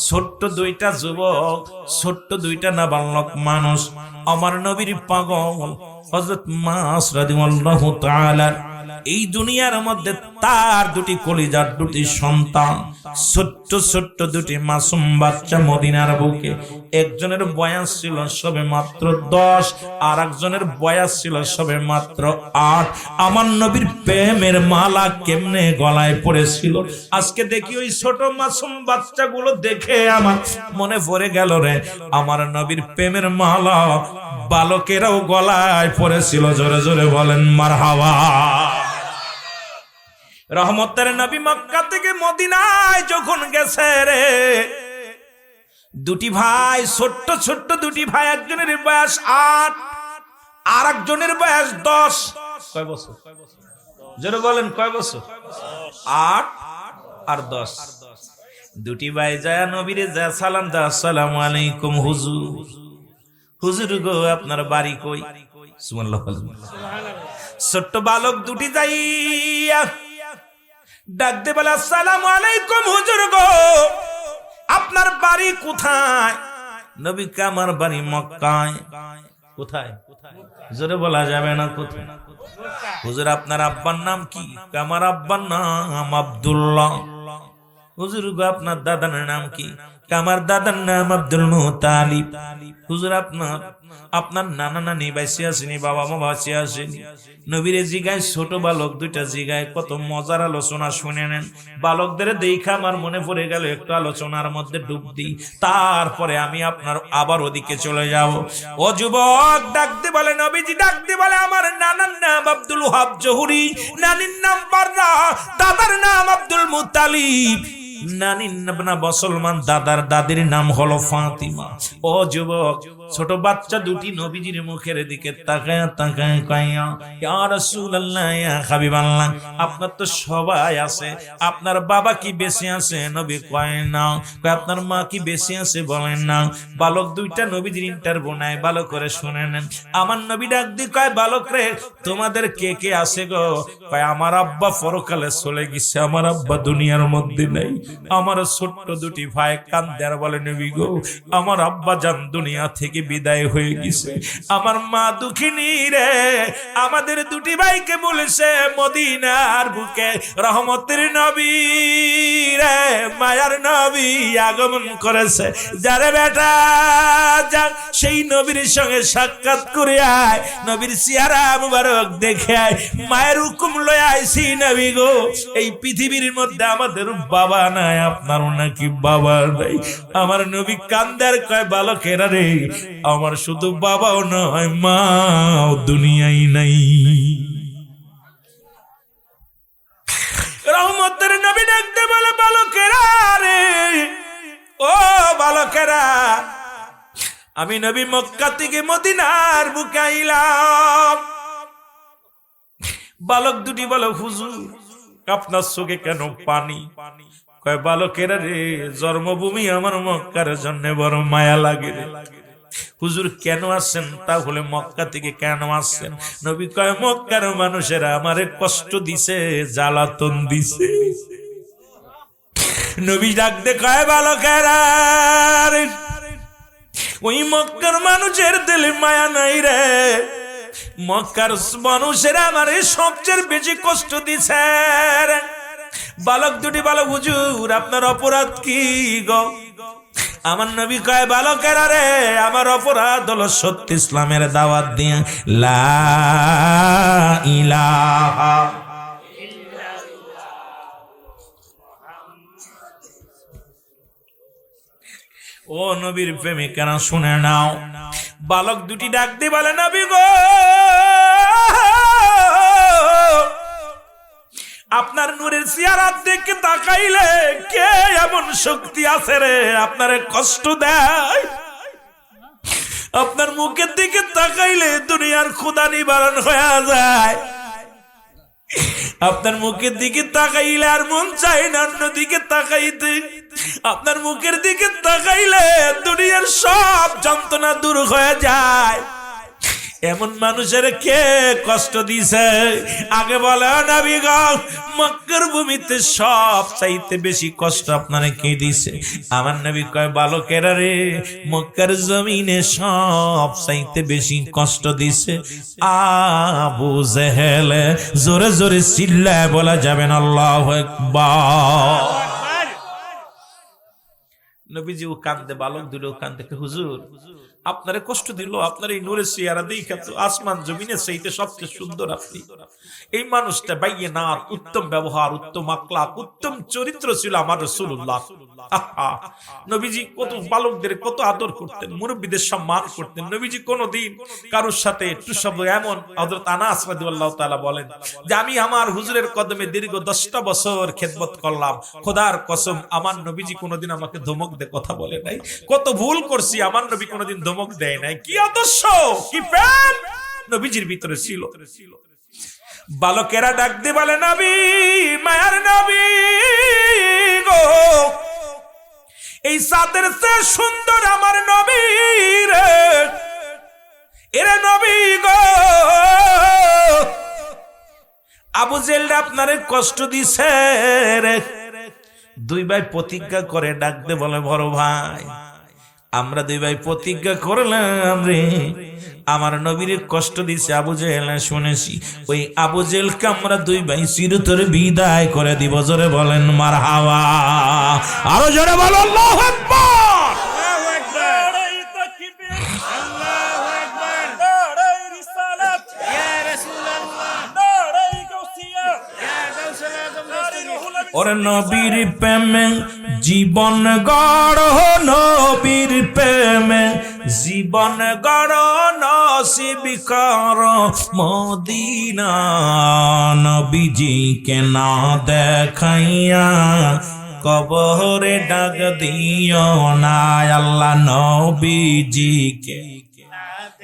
ছোট্ট দুইটা যুবক, ছোট্ট দুইটা নাবালক মানুষ, আমার নবীর পাগল হযরত মাস রাদিয়াল্লাহু তাআলা এই দুনিয়ার মধ্যে তার দুটি কলিজার দুটি সন্তান, ছোট্ট ছোট্ট দুটি মাসুম বাচ্চা মদিনার বুকে। একজনের বয়স ছিল সবে মাত্র 10, আর একজনের বয়স ছিল সবে মাত্র 8। আমার নবীর প্রেমের মালা কেমনে গলায় পড়েছিল। আজকে দেখি ওই ছোট মাসুম বাচ্চাগুলো দেখে আমার মনে পড়ে গেল রে, আমার নবীর প্রেমের মালা বালকেরাও গলায় পড়েছিল। জোরে জোরে বলেন মারহাবা। রহমতের নবী মক্কা থেকে মদিনায় যখন গেছে রে, দুটি ভাই, ছোট্ট ছোট্ট দুটি ভাই, একজনের বয়স 8 আর একজনের বয়স 10। কয় বছর? জোরে বলেন কয় বছর? 8 আর 10। দুটি ভাই যায় নবীরে যা সালাম দা, আসসালামু আলাইকুম হুজুর। হুজুর গো আপনার বাড়ি কই? সুবহানাল্লাহ। ছোট্ট বালক দুটি যাইয়া ডাকতে বলে, আসসালামু আলাইকুম হুজুর গো আপনার বাড়ি কোথায়? নবী কে আমার বাড়ি মক্কায়। কোথায়? জোরে বলা যাবে না কোথায়। হুজুর আপনার আব্বার নাম কি? আমার আব্বার নাম আব্দুল্লাহ। হুজুর গো আপনার দাদার নাম কি? আমার দাদার নাম আব্দুল মুতালিব। হুজুর আপনার নানা নানি বাইসে আসেনি, বাবা মা বাইসে আসেনি? নবীরে জিগায়, ছোট বালক দুইটা জিগায়, কত মজার আলোচনা শুনে নেন। বালকদের দেখা আমার মনে পড়ে গেল একটু আলোচনার মধ্যে ডুব দিই, তারপরে আমি আপনার আবার ওদিকে চলে যাব। ও যুবক ডাকতে বলে, নবীজি ডাকতে বলে, আমার নানার নাম আব্দুল ওয়াহাব জহুরি, নানির নাম বাররা, দাদার নাম আব্দুল মুতালিব। নানির নাম মুসলমান, দাদার দাদির নাম হলো ফাতিমা। ও যুবক, ছোট বাচ্চা দুটি নবীজির মুখের দিকে তাকায় তাকায় কইয়া, ইয়া রাসূলুল্লাহ, ইয়া হাবিবাল্লাহ, আপনার তো সবাই আছে, আপনার বাবা কি বেঁচে আছে? নবী কয় না। কয় আপনার মা কি বেঁচে আছে? বলেন না। বালক দুইটা নবীজির ইন্টারভিউ নেয়, ভালো করে শুনে নেন। আমার নবী ডাক দি কয়, বালক রে তোমাদের কে কে আছে গো? কয় আমার আব্বা পরকালে চলে গেছে, আমার আব্বা দুনিয়ার মধ্যে নাই। আমার ছোট্ট দুটি ভাই কান্দে আর বলে, নবী গো আমার আব্বা জান দুনিয়া থেকে বিদায় হয়ে গেছে, আমার মা দুঃখিনী রে। আমাদের দুটি ভাইকে বলেছে মদিনার বুকে রহমতের নবী রে, মায়ার নবী আগমন করেছে। যারে বেটা যা সেই নবীর সঙ্গে সাক্ষাৎ করে আয়, নবীর চেহারা মুবারক দেখে আয়। মায়ের হুকুম লয়ে আইছি নবী গো, এই পৃথিবীর মধ্যে আমাদের বাবা নাই, আপনারও নাকি বাবা নাই? আমার নবী কান্দার কয়, বালকেরা রে আমার শুধু বাবাও নয়, মাও দুনিয়ায় নাই। রহমতের নবী ডাকতে বলে, বালকেরা রে, ও বালকেরা, আমি নবী মক্কা থেকে মদিনার বুকে আইলাম। বালক দুটি বলে, হুজুর আপনার চোখে কেন পানি? কয়, বালকেরা রে, জন্মভূমি আমার মক্কার জন্য বড় মায়া লাগে রে। হুজুর কেন আসছেন? তাহলে মক্কা থেকে কেন আসছেন? নবী কয়, মক্কার মানুষেরা আমারে কষ্ট দিছে, জ্বালাতন দিছে। নবী ডাক দে কয়, বালকেরা রে, ওই মক্কার মানুষের দিলে মায়া নাই রে। মক্কার মানুষেরা আমারে সবচেয়ে বেশি কষ্ট দিছে। বালক দুটি বলে, হুজুর আপনার অপরাধ কি গো? আমার নবী কয়, বালকেরা রে, আমার অপরাধ হলো সত্য ইসলামের দাওয়াত দিয়ে লা ইলাহা। ও নবীর প্রেমিকেরা শুনে নাও। বালক দুটি ডাক দিয়ে বলে, নবী গো, আপনার নূরের চেহারা দেখে তাকাইলে কে এমন শক্তি আছে রে আপনারে কষ্ট দেয়? আপনার মুখের দিকে তাকাইলে দুনিয়ার ক্ষুধা নিবারণ হয়ে যায়। আপনার মুখের দিকে তাকাইলে আর মন চাই না অন্য দিকে তাকাইতে। আপনার মুখের দিকে তাকাইলে দুনিয়ার সব যন্ত্রণা দূর হয়ে যায়। এমন মানুষের কে কষ্ট দিছে? আগে বলে, নবী গো, মক্কার ভূমিতে সব চাইতে বেশি কষ্ট আপনারে কে দিছে? আমার নবী কয়, বালকেরা রে, মক্কার জমিনে সব চাইতে বেশি কষ্ট দিছে আবু জেহেল। জোরে জোরে চিল্লায় বলা যাবে না আল্লাহু আকবার। নবীজি ও কান্দে, বালক দুটো কান্দে, হুজুর আপনারে কষ্ট দিল, আপনার এই নূরের চেহারা দেখা তো আসমান জমিনের চাইতে সবচেয়ে সুন্দর আপনি। এই মানুষটা বাইয়ে না, উত্তম ব্যবহার, উত্তম আকলাক, উত্তম চরিত্র ছিল আমার রাসূলুল্লাহ। নবীজি কত বালকদের কত আদর করতেন, মুরব্বীদের সম্মান করতেন। নবীজি কোনদিন কারোর সাথে একটু শব্দ, এমন হযরত আনাস রাদিয়াল্লাহু তাআলা বলেন যে আমি আমার হুজুরের কদমে দীর্ঘ 10টা বছর খেদমত করলাম, খোদার কসম আমার নবীজি কোনদিন আমাকে ধমক দিয়ে কথা বলে নাই। কত ভুল করছি, আমার নবী কোনদিন ধমক দেয় নাই। কি আদর্শ, কি প্রেম নবীজির ভিতরে ছিল। বালকেরা ডাক দিয়ে বলে, নবী, মায়ার নবী গো, এই সাদের চেয়ে সুন্দর আমার নবী রে। এরে নবী গো, আবু জেহেল আপনারে কষ্ট দিছে রে। দুই ভাই প্রতিজ্ঞা করে ডাক দিয়ে বলে, বড় ভাই, আমরা দুই ভাই প্রতিজ্ঞা করলাম রে, আমার নবীর কষ্ট দিছে আবু জেহেল শুনেছি, ওই আবু জেহেলকে আমরা দুই ভাই চিরতরে বিদায় করে দিব। জোরে বলেন মারহাবা, আরো জোরে বলো আল্লাহু আকবার। ওরে নবীর প্রেমে জীবন গড়, নবীর প্রেমে জীবন গড়, নসিব কর মদিনা। নবীজিকে না দেখাইয়া কবরে ডাক দিও না আল্লাহ নবীজিকে।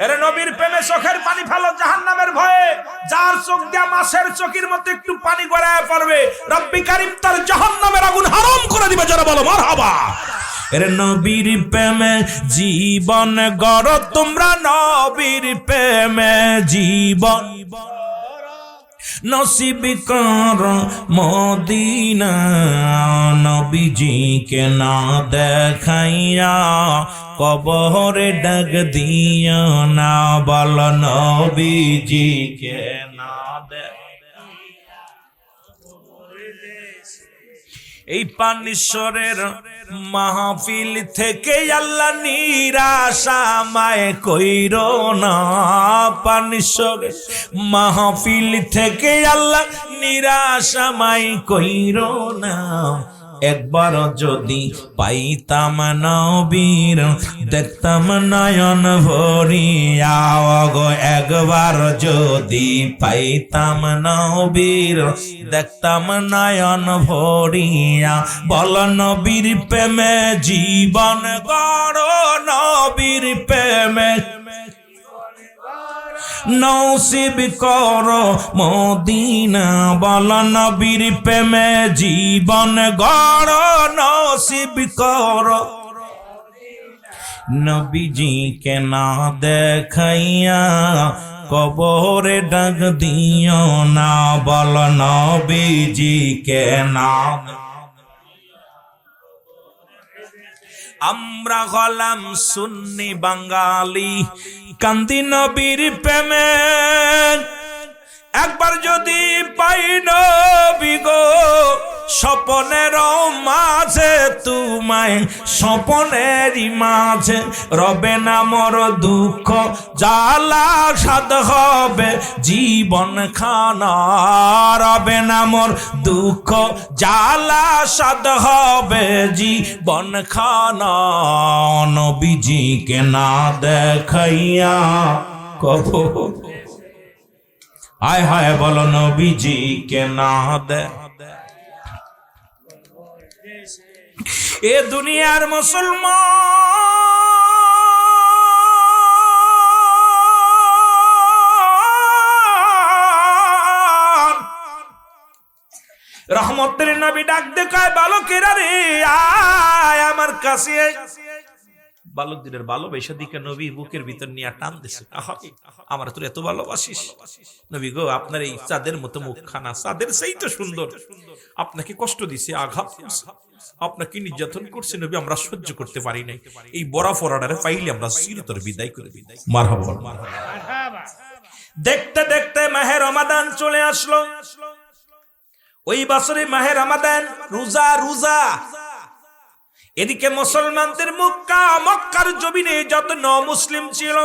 এরে নবীর প্রেমে চোখের পানি ফেলো জাহান্নামের ভয়ে। যার চোখ দিয়া মাছের চোখের মধ্যে একটু পানি গড়ায় পড়বে, রব্বি কারীম তার জাহান্নামের আগুন হারাম করে দিবে। যারা বলো মারহাবা। এরে নবীর প্রেমে জীবন গড় তোমরা, নবীর প্রেমে জীবন নসিব কর মদিনা। নবীজিকে না দেখাইয়া কবরে ডাক দিও না, বল নবীজিকে না দেখাইয়া। এই পানিশ্বরের মাহফিল থেকে আল্লাহ নিরাশা মায় কইরো না। পানিশ্বরের মাহফিল থেকে আল্লাহ নিরাশা মায় কইরো না। একবার যদি পাইতাম নবীর দেখতাম নয়ন ভরিয়া গো। একবার যদি পাইতাম নবীর দেখতাম নয়ন ভরিয়া। বল নবীর প্রেমে জীবন গড়, নবীর প্রেমে নসিব করো মদিনা, বল নবীর প্রেমে জীবন গড় নসিব করো। নবীজিকে না দেখাইয়া কবরে ডাক দিও না, বল নবীজিকে না। আমরা হলাম সুন্নি বাঙালি, কান্দি নবীর প্রেমে, একবার যদি পাই নবী গো স্বপনের মাঝে তোমায়, স্বপনেরই মাঝে রবে না মোর দুঃখ জ্বালা, সাদ হবে জীবন খানা, রবে না মোর দুঃখ জ্বালা, সাদ হবে জীবন খানা। নবীজিকে না দেখাইয়া কবো, হায় হায় বলো নবীজিকে না দে। এ দুনিয়ার মুসলমান রহমতের নবী ডাক দেখায়, বালকেরা রে আয় আমার কাছে। বালকদের ভালোবাসা দিকে নবী বুকের ভিতর নিয়ে টান দিছে, আমার তোর এত ভালোবাসিস নবী গো, আপনার এই চাঁদের মতো মুখখানা, চাঁদের সেই তো সুন্দর, আপনাকে কষ্ট দিছে, আঘাত করছে, আপনাকে নির্যাতন করছে নবী, আমরা সহ্য করতে পারি নাই, এই বড় ফরাডারে পাইলে আমরা চিরতরে বিদায় করে দিই। মারহাবা। দেখতে দেখতে মাহে রমাদান চলে আসলো। ওই বছরে মাহে রমাদান, রোজা রোজা। এদিকে মুসলমানদের মক্কার জমিনে যত মুসলিম ছিল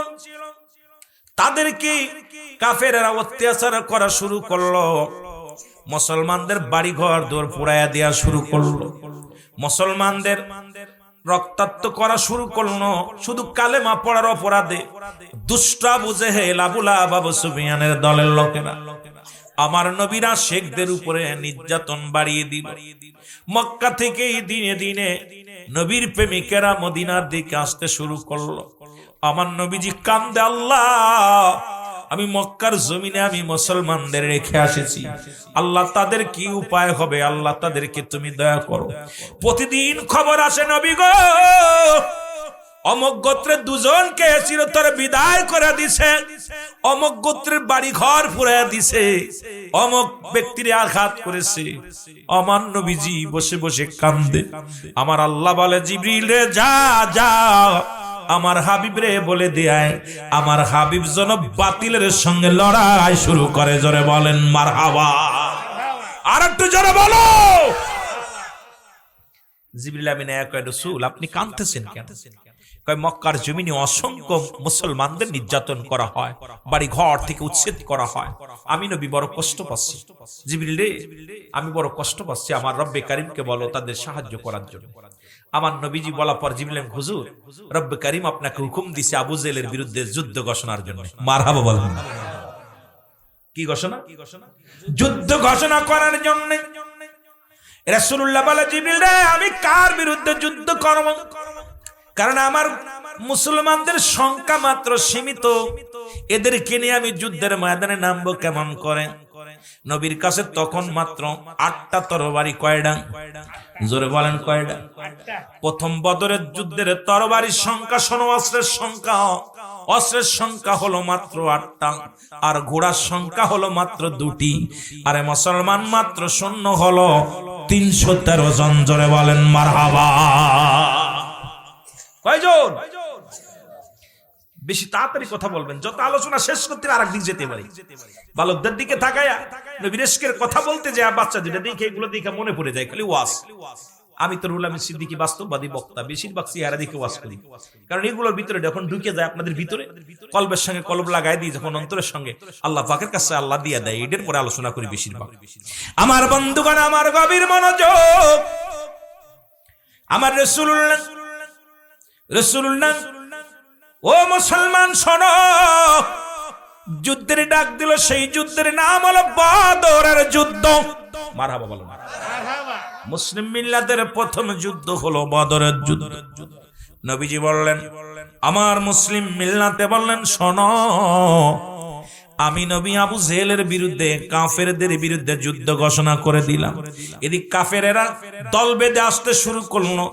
তাদেরকে কাফেররা অত্যাচার করা শুরু করলো, মুসলমানদের বাড়ি ঘর দৌড় পোড়াইয়া দেওয়া শুরু করলো, মুসলমানদের রক্তাক্ত করা শুরু করলো, শুধু কালেমা পড়ার অপরাধে দুষ্ট আবু জেহেল, আবু লাহাব, আবু সুফিয়ানের দলের লোকেরা আমার নবীরা শেখদের উপরে নির্যাতন বাড়িয়ে দিল। মক্কা থেকে দিনে দিনে নবীর প্রেমিকেরা মদিনার দিকে আসতে শুরু করলো। আমার নবীজি কান্দে, আল্লাহ আমি মক্কার জমিনে আমি মুসলমানদের রেখে আসেছি, আল্লাহ তাদের কি উপায় হবে, আল্লাহ তাদেরকে তুমি দয়া করো। প্রতিদিন খবর আসে নবী গো অমুক গোত্রের দুজনকে চিরতরে বিদায় করে দিছে, অমুক গোত্রের বাড়ি ঘর পুড়াইয়া দিছে, অমুক ব্যক্তির আঘাত করেছে। আমার নবীজি বসে বসে কান্দে। আমার আল্লাহ বলে, জিবরিল রে যা যা আমার হাবিব রে বলে দেয়, আমার হাবিব যেন বাতিলের সঙ্গে লড়াই শুরু করে। জোরে বলেন মারহাবা। আর একটু জোরে বলো। জিবরিল আমিন কয়, রাসূল আপনি কাঁদতেছেন কেন? কয়, মক্কার জমিনে অসংখ্য মুসলমানদের নির্যাতন করা হয়, বাড়ি ঘর থেকে উচ্ছেদ করা হয়, আমি নবী বড় কষ্ট পাচ্ছি। জিবরিল রে আমি বড় কষ্ট পাচ্ছি, আমার রব্বে কারীমকে বলো তাদের সাহায্য করার জন্য। আমার নবীজি বলা পর জিবরিল, হুজুর রব্বে কারীম আপনাকে হুকুম দিছে আবু জেহেলের বিরুদ্ধে যুদ্ধ ঘোষণার জন্য। মারহাবা বলেন। কি ঘোষণা? যুদ্ধ ঘোষণা করার জন্য। রাসূলুল্লাহ বলে, জিবরিল রে আমি কার বিরুদ্ধে যুদ্ধ করব? কারণ আমার মুসলমানদের সংখ্যা মাত্র সীমিত, এদেরকে নিয়ে আমি যুদ্ধের ময়দানে নামবো কেমন করে? নবীর কাছে তখন মাত্র 8টা তরবারি। কয়টা? জোরে বলেন কয়টা? প্রথম বদরের যুদ্ধের তরবারির সংখ্যা শোনো, অস্ত্রের সংখ্যা হলো মাত্র 8টা, আর ঘোড়ার সংখ্যা হলো মাত্র 2টি, আরে মুসলমান মাত্র সৈন্য হলো 313 জন। জোরে বলেন মারহাবা। কয়জন? বেশি তাড়াতাড়ি কথা বলবেন, যত আলোচনা শেষ করতে আরেক দিক যেতে পারি। বালকদের দিকে তাকায়া নবীর ইশকের কথা বলতে যায়, বাচ্চা দুটা দেখে এগুলো দেখে মনে পড়ে যায় খালি ওয়াজ। আমি তো রুহুল আমিন সিদ্দিকী বাস্তববাদী বক্তা, বেশিরভাগ চেহারা দেখে ওয়াজ করি, কারণ এগুলোর ভিতরে যখন ঢুকে যায় আপনাদের ভিতরে, কলবের সঙ্গে কলব লাগাই দিই, যখন অন্তরের সঙ্গে আল্লাহ পাকের কাছে আল্লাহ দিয়া দেয়, এটার পরে আলোচনা করি বেশিরভাগ। আমার বন্ধুগণ, আমার গভীর মনোযোগ। আমার রাসূলুল্লাহ ও মুসলমান শোনো, যুদ্ধের ডাক দিল, সেই যুদ্ধের নাম হলো বদরের যুদ্ধ। মারহাবা বলো। মুসলিম মিল্লাতের প্রথম যুদ্ধ হলো বদরের যুদ্ধ। নবীজি বললেন, আমার মুসলিম মিল্লাতে বললেন, শোনো আমি নবী আবু জেহেলের বিরুদ্ধে কাফেরদের বিরুদ্ধে যুদ্ধ ঘোষণা করে দিলাম। এদিক কাফেরেরা দল বেঁধে আসতে শুরু করলো,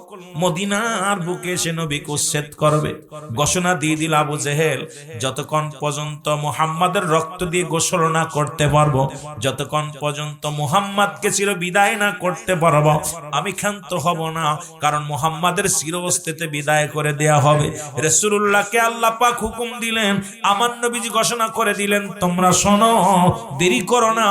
মদিনার বুকে এসে নবীকে উচ্ছেদ করবে। ঘোষণা দিয়ে দিল আবু জেহেল, যতক্ষণ পর্যন্ত মুহাম্মাদের রক্ত দিয়ে গোসল না করতে পারবো, যতক্ষণ পর্যন্ত মুহাম্মাদকে চির বিদায় না করতে পারবো, আমি ক্ষান্ত হব না। কারণ মুহাম্মাদের চিরস্থায়ীতে বিদায় করে দেয়া হবে। রাসূলুল্লাহকে আল্লাহ পাক হুকুম দিলেন, আমার নবীজি ঘোষণা করে দিলেন, তোমরা শোনো, দেরি করো না,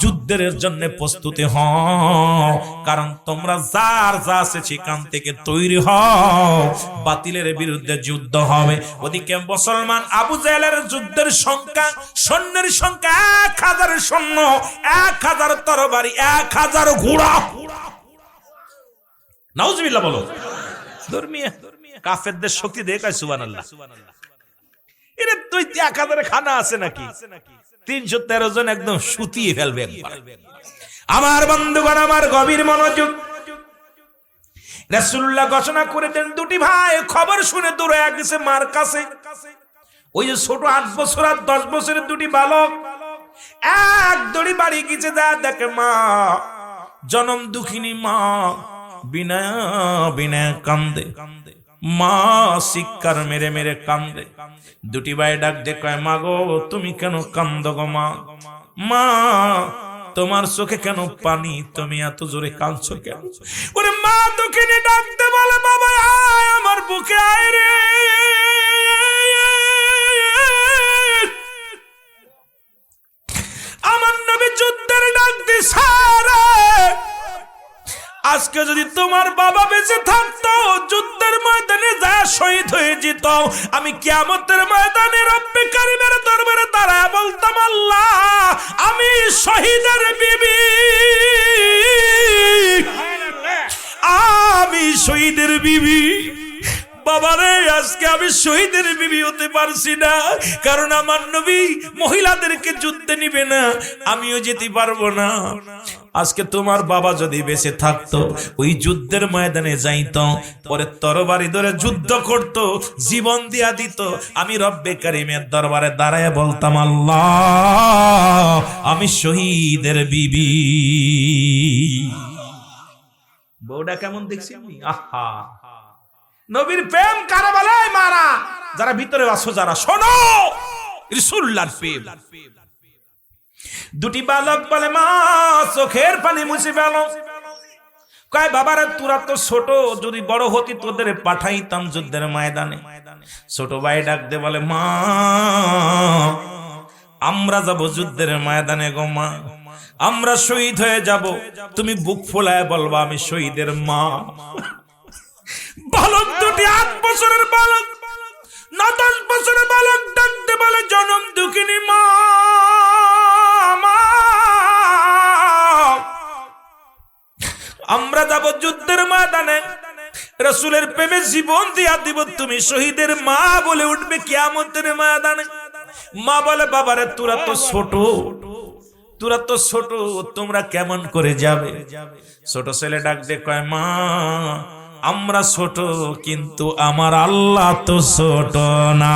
যুদ্ধের জন্য প্রস্তুতি হও। কারণ তোমরা যার যা আছে সেখান থেকে তৈরি হও, বাতিলের বিরুদ্ধে যুদ্ধ হবে। ওদিকে মুসলমান আবু জেহেলের যুদ্ধের সংখ্যা, সৈন্যের সংখ্যা 1000 সৈন্য, 1000 তরবারি, 1000 ঘোড়া। নাউজুবিল্লাহ বলো। ধর্মীয় কাফেরদের শক্তি দেখায় সুবহানাল্লাহ। এরে তুই 1000 খানা আছে নাকি? 313 জন একদম শুতিয়ে ফেলবে একবার। আমার বন্ধুগণ, আমার গভীর মনোযোগ। রাসূলুল্লাহ ঘোষণা করে দেন, দুটি ভাই খবর শুনে দৌড়ে গেছে মার কাছে। ওই যে ছোট 8 বছর আর 10 বছরের দুটি বালক এক দড়ি বাড়ি গিয়েছে, যা দেখে মা, জনম দুঃখিনী মা বিনা বিনা কান্দে, মা চিৎকার মেরে মেরে কান্দে। দুটি ভাই ডাক দিয়ে কয়, মা গো তুমি কেন কান্দো গো মা? মা তোমার চোখে কেন পানি, তুমি এত জোরে কাঁদছো কেন? ওরে মা দুঃখিনী ডাকতে বলে, বাবা আয় আমার বুকে আয় রে। আমার নবী যুদ্ধের ডাক দিছে, আজকে যদি তোমার বাবা বেঁচে থাকতো, যুদ্ধের ময়দানে যা শহীদ হয়ে যেত, আমি কিয়ামতের ময়দানে রব্বে কারীমের দরবারে দাঁড়ায় বলতাম, আল্লাহ আমি শহীদের বিবি, আমি শহীদের বিবি। বাবারে আজকে আমি শহীদের বিবি হতে পারছি না, কারণ আমার নবী মহিলাদেরকে যুদ্ধে নিবে না, আমিও যেতে পারবো না। আজকে তোমার বাবা যদি বেঁচে থাকতো, ওই যুদ্ধের ময়দানে যাইতো, পরে তরবারি ধরে যুদ্ধ করত, জীবন দিয়া দিত, আমি রব্বে কারীমের দরবারে দাঁড়ায় বলতাম, আল্লাহ আমি শহীদের বিবি। বউটা কেমন দেখছি আমি? আহা, নবীর প্রেম কারে বলে? মারা যারা ভিতরে আছো, যারা শোনো, রাসূলুল্লাহর প্রেম। দুটি বালক বলে, মা চোখের পানি মুছে ফেল। কয়, বাবারে তোরা তো ছোট, যদি বড় হতি তোদের পাঠাইতাম যুদ্ধের ময়দানে। ছোট ভাই ডাক দে বলে, মা আমরা যাব যুদ্ধের ময়দানে গো মা, আমরা শহীদ হয়ে যাব, তুমি বুক ফোলায় বলবা আমি শহীদের মা। বালক দুটি 8 বছরের বালক, 9-10 বছরের বালক ডাকতে বলে, জনম দুঃখিনী মা, আমরা যাব যুদ্ধের ময়দানে, রাসূলের প্রেমে জীবন দিয়া দিব, তুমি শহীদের মা বলে উঠবে কিয়ামতের ময়দানে। মা বলে, বাবারে তোরা তো ছোট, তোরা তো ছোট, তোমরা কেমন করে যাবে? ছোট ছেলে ডাক দিয়ে কয়, মা আমরা ছোট, কিন্তু আমার আল্লাহ তো ছোট না।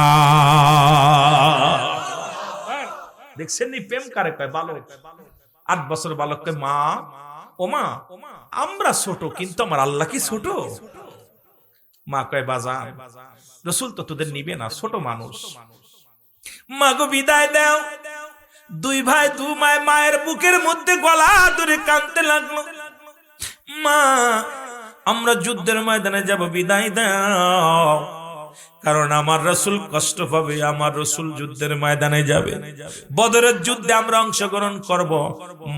দেখছেন নি প্রেম কারে কয়? বালক 8 বছর বালককে মা, ও মা আমরা ছোট, কিন্তু আমার আল্লাহ কি ছোট? মা কয়, বাজান রাসূল তো তোদের নিবে না, ছোট মানুষ। মা গো বিদায় দাও। দুই ভাই দু মায় মায়ের বুকের মধ্যে গলা ধরে কাঁদতে লাগলো, মা আমরা যুদ্ধের ময়দানে যাব, বিদায় দাও। কারণ আমার রাসূল কষ্ট পাবে, আমার রাসূল যুদ্ধের ময়দানে যাবে, বদরের যুদ্ধে আমরা অংশগ্রহণ করব।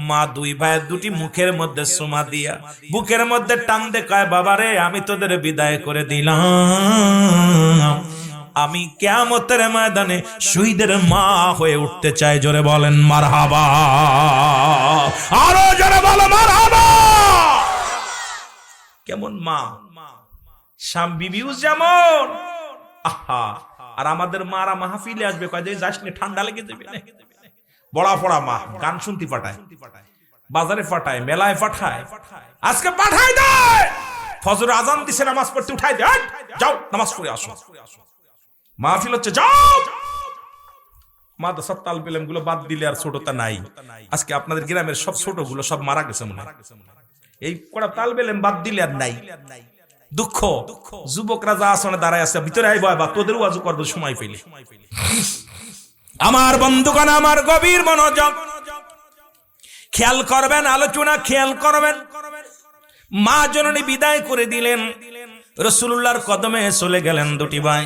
মা দুই ভাই দুটি মুখের মধ্যে চুমা দিয়া বুকের মধ্যে টান দে কয়, বাবারে আমি তোদের বিদায় করে দিলাম, আমি কিয়ামতের ময়দানে শহীদের মা হয়ে উঠতে চাই। জোরে বলেন মারহাবা, আরো জোরে বলো মারহাবা। কেমন মা? শাম বিবিও যেমন, আহা, আর আমাদের মারা মাহফিলে আসবে, কয় যে যাস না ঠান্ডা লেগে যাবে, বড়া পড়া মা গান শুনতে পাঠায়, বাজারে পাঠায়, মেলায় পাঠায়, আজকে পাঠায় দেয়, ফজর আজান দিছে নামাজ পড়তে উঠাই দে, যাও নামাজ পড়ে আসো। মাহফিল হচ্ছে, যাও মাদ্রাসার তালবেলেম গুলো বাদ দিলে আর ছোটটা নাই। আজকে আপনাদের গ্রামের সব ছোট গুলো সব মারা গেছে মনে হয়, এই কটা তালবেলেম বাদ দিলে আর নাই। দুঃখ, যুবকরা যা আসনে দাঁড়ায় আছে ভিতরে আইবা বা তোদের ওয়াজু করবে সময় পেলে। আমার বন্ধুগণ, আমার গভীর মনোযোগ খেয়াল করবেন, আলোচনা খেয়াল করবেন। মা জননী বিদায় করে দিলেন, রাসূলুল্লাহর কদমে চলে গেলেন দুটি ভাই।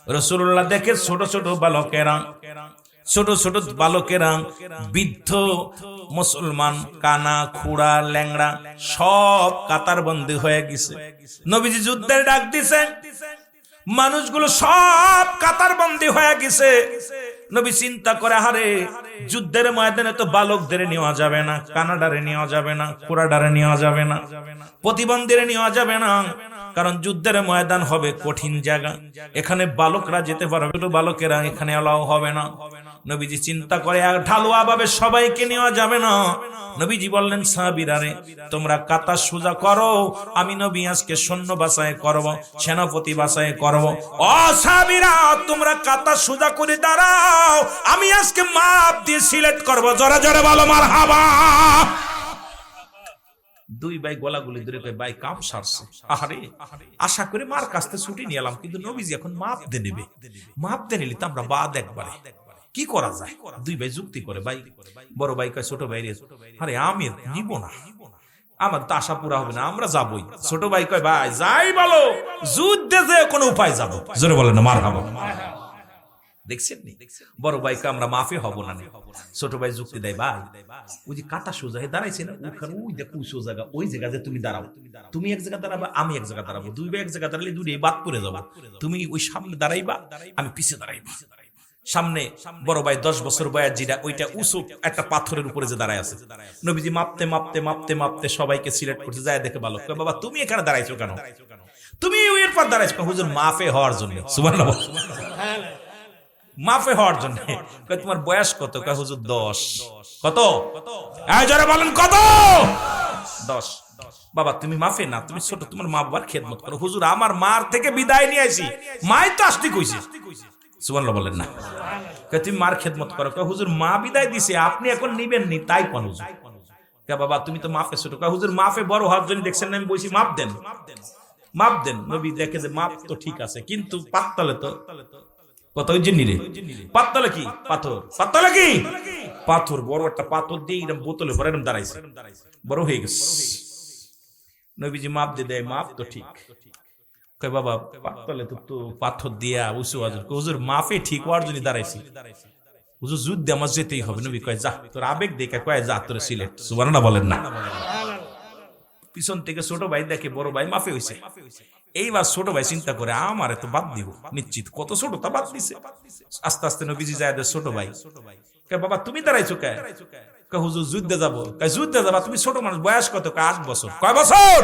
রাসূলুল্লাহ দেখে ছোট ছোট বালকেরা, ছোট ছোট বালকেরা, বৃদ্ধ মুসলমান, কানা খুড়া ল্যাংড়া সব কাতারবন্দি হয়ে গেছে। নবীজি যুদ্ধের ডাক দিছে, মানুষগুলো সব কাতারবন্দি হয়ে গেছে। নবী চিন্তা করে, হারে যুদ্ধের ময়দানে তো বালকদের নেওয়া যাবে না, কানাডারে নেওয়া যাবে না, খুড়াডারে নেওয়া যাবে না, প্রতিবন্ধীরে নেওয়া যাবে না, কারণ যুদ্ধের ময়দান হবে কঠিন জায়গা, এখানে বালকরা যেতে পারবে, ছোট বালকেরা এখানে এলাও হবে না। নবীজি চিন্তা করে ঢালুয়া ভাবে সবাইকে নেওয়া যাবে না। নবীজি বললেন, সাহাবীরারে তোমরা কাতা সোজা করো, আমি নবী আজকে সৈন্য বাছাই করব, সেনাপতি বাছাই করব। ও সাহাবীরা, তোমরা কাতা সোজা করে দাঁড়াও, আমি আজকে মাপ দিয়ে সিলেক্ট করব। জোরে জোরে বলো মারহাবা। দুই ভাই গলাগুলি ধরে কয়, ভাই কাম সারছে। আহারে, আশা করে মার কাছতে ছুটি নিয়ে এলাম, কিন্তু নবীজি এখন মাপ দিয়ে নেবে, মাপ দিয়ে নিলে তো আমরা বাদ একবারে, কি করা যায়? দুই ভাই যুক্তি করে, ভাই বড় ভাই কয় ছোট ভাই রে, আরে আমি নিব না, আমার তো আশা পুরা হবে না, আমরা যাবই। ছোট ভাই কয়, ভাই যাই বলো, যুদ্ধে যে কোনো উপায় যাব। জোরে বলেন না মারহাবা। দেখছেন নি, বড় ভাইকে আমরা মাফি হব না। ছোট ভাই যুক্তি দেয়, ভাই ওই যে কাটা সোজা হয়ে দাঁড়াইছে না, ওখানে ওই দেখো উঁচু জায়গা, ওই জায়গাতে তুমি দাঁড়াও, তুমি এক জায়গা দাঁড়াবা, আমি এক জায়গা দাঁড়াবো, দুই ভাই এক জায়গা দাঁড়ালে দুই বাদ পড়ে যাবো, তুমি ওই সামনে দাঁড়াইবা, আমি পিছিয়ে দাঁড়াইবা। সামনে বড় ভাই 10 বছর বয়স, যেটা ওইটা উঁচু একটা পাথরের উপরে যে দাঁড়ায় আছে। নবীজি মাপতে মাপতে মাপতে মাপতে সবাইকে সিলেক্ট করতে যায়, দেখে ভালো, বাবা তুমি এখানে দাঁড়াইছো কেন, তুমি ওই পর দাঁড়াইছো, হুজুর মাফে হওয়ার জন্য। সুবহানাল্লাহ, মাফে হওয়ার জন্য। তোমার বয়স কত? হুজুর 10। কত? যারা বলেন কত? 10। বাবা তুমি মাফে না, তুমি ছোট, তোমার মা বাবার খেদমত করো। হুজুর আমার মার থেকে বিদায় নিয়ে আইছি, মাই তো আসতে কইছে। সুবহানাল্লাহ বলেন না, তুমি মার খেদমত করো। হুজুর মা বিদায় দিছে, আপনি এখন নিবেন নি, তাই কোন হুজুর? বাবা তুমি তো মাফে ছোট। হুজুর মাফে বড় হওয়ার জন্য দেখছেন না আমি বলছি মাপ দেন, মাপ দেন। নবী দেখে যে মাপ তো ঠিক আছে, কিন্তু পাততলে তো কত জিন্নি রে, পাততলে কি পাথর, পাততলে কি পাথর, বড় একটা পাথর দিয়ে এরকম বোতলে ভরে এরকম দাঁড়াইছে, বড় হয়ে গেছে। নবীজি মাপ দিয়ে দেয়, মাপ তো ঠিক। কয় বাবা পাততলে তো পাথর দিয়া উঁচু আজর, হুজুর মাফে ঠিক হওয়ার জন্য দাঁড়াইছি, হুজুর যুদ্ধে আমার যেতেই হবে। নবী কয় যা, তোর আবেগ দেখে কয় যা, তোর সিলেক্ট। সুবহানাল্লাহ বলেন না। পিছন থেকে ছোট ভাই দেখে বড় ভাই মাফে হইছে, এইবার ছোট ভাই চিন্তা করে আমারে তো বাদ দিব নিশ্চিত, কত ছোট তা বাদ দিছে। আস্তে আস্তে নবীজি যায় ছোট ভাই, কয় বাবা তুমি দাঁড়াইছো কে? কয় হুজুর যুদ্ধে যাবো। কয় যুদ্ধে যাবা? তুমি ছোট মানুষ, বয়স কত? 8 বছর। কয় বছর?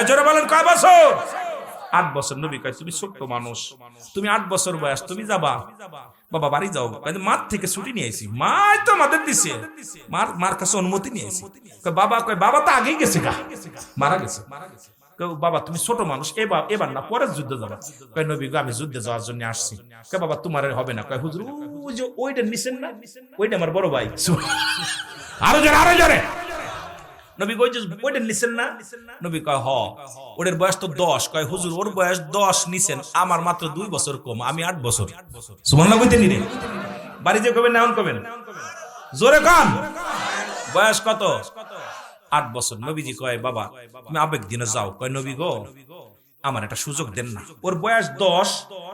জোরে বলেন কয় বছর? 8 বছর। নবী কয় তুমি ছোট মানুষ, তুমি 8 বছর বয়স, তুমি যাবা? বাবা বাড়ি যাও। মার থেকে ছুটি নিয়ে আইছি, মা তো আমাদের দিছে, মার কাছে অনুমতি নিয়ে আইছি। বাবা কয় বাবা তো আগেই গেছে, মারা গেছে। বাবা তুমি ছোট মানুষ, এবার না পরের যুদ্ধে যাবা। কয় নবী গো আমি যুদ্ধে যাওয়ার জন্য আসছি। কয় বাবা তোমার হবে না। কয় হুজুর ওই যে ওইটা নিছেন না, ওইটা আমার বড় ভাই। আরো জোরে, আরো জোরে। নবী কই যে ওইটা নিছেন না? নবী কয় হ, ওর বয়স তো 10। কয় হুজুর ওর বয়স 10 নিছেন, আমার মাত্র 2 বছর কম, আমি 8 বছর। সুবহানাল্লাহ কইতে নি রে, বাড়ি যে কবেন না এখন কবেন, জোরে কান। বয়স কত? 8 বছর। নবীজি কয় বাবা তুমি আবেগ দিনে যাও। কয় নবী গো আমার একটা সুযোগ দেন না, ওর বয়স 10,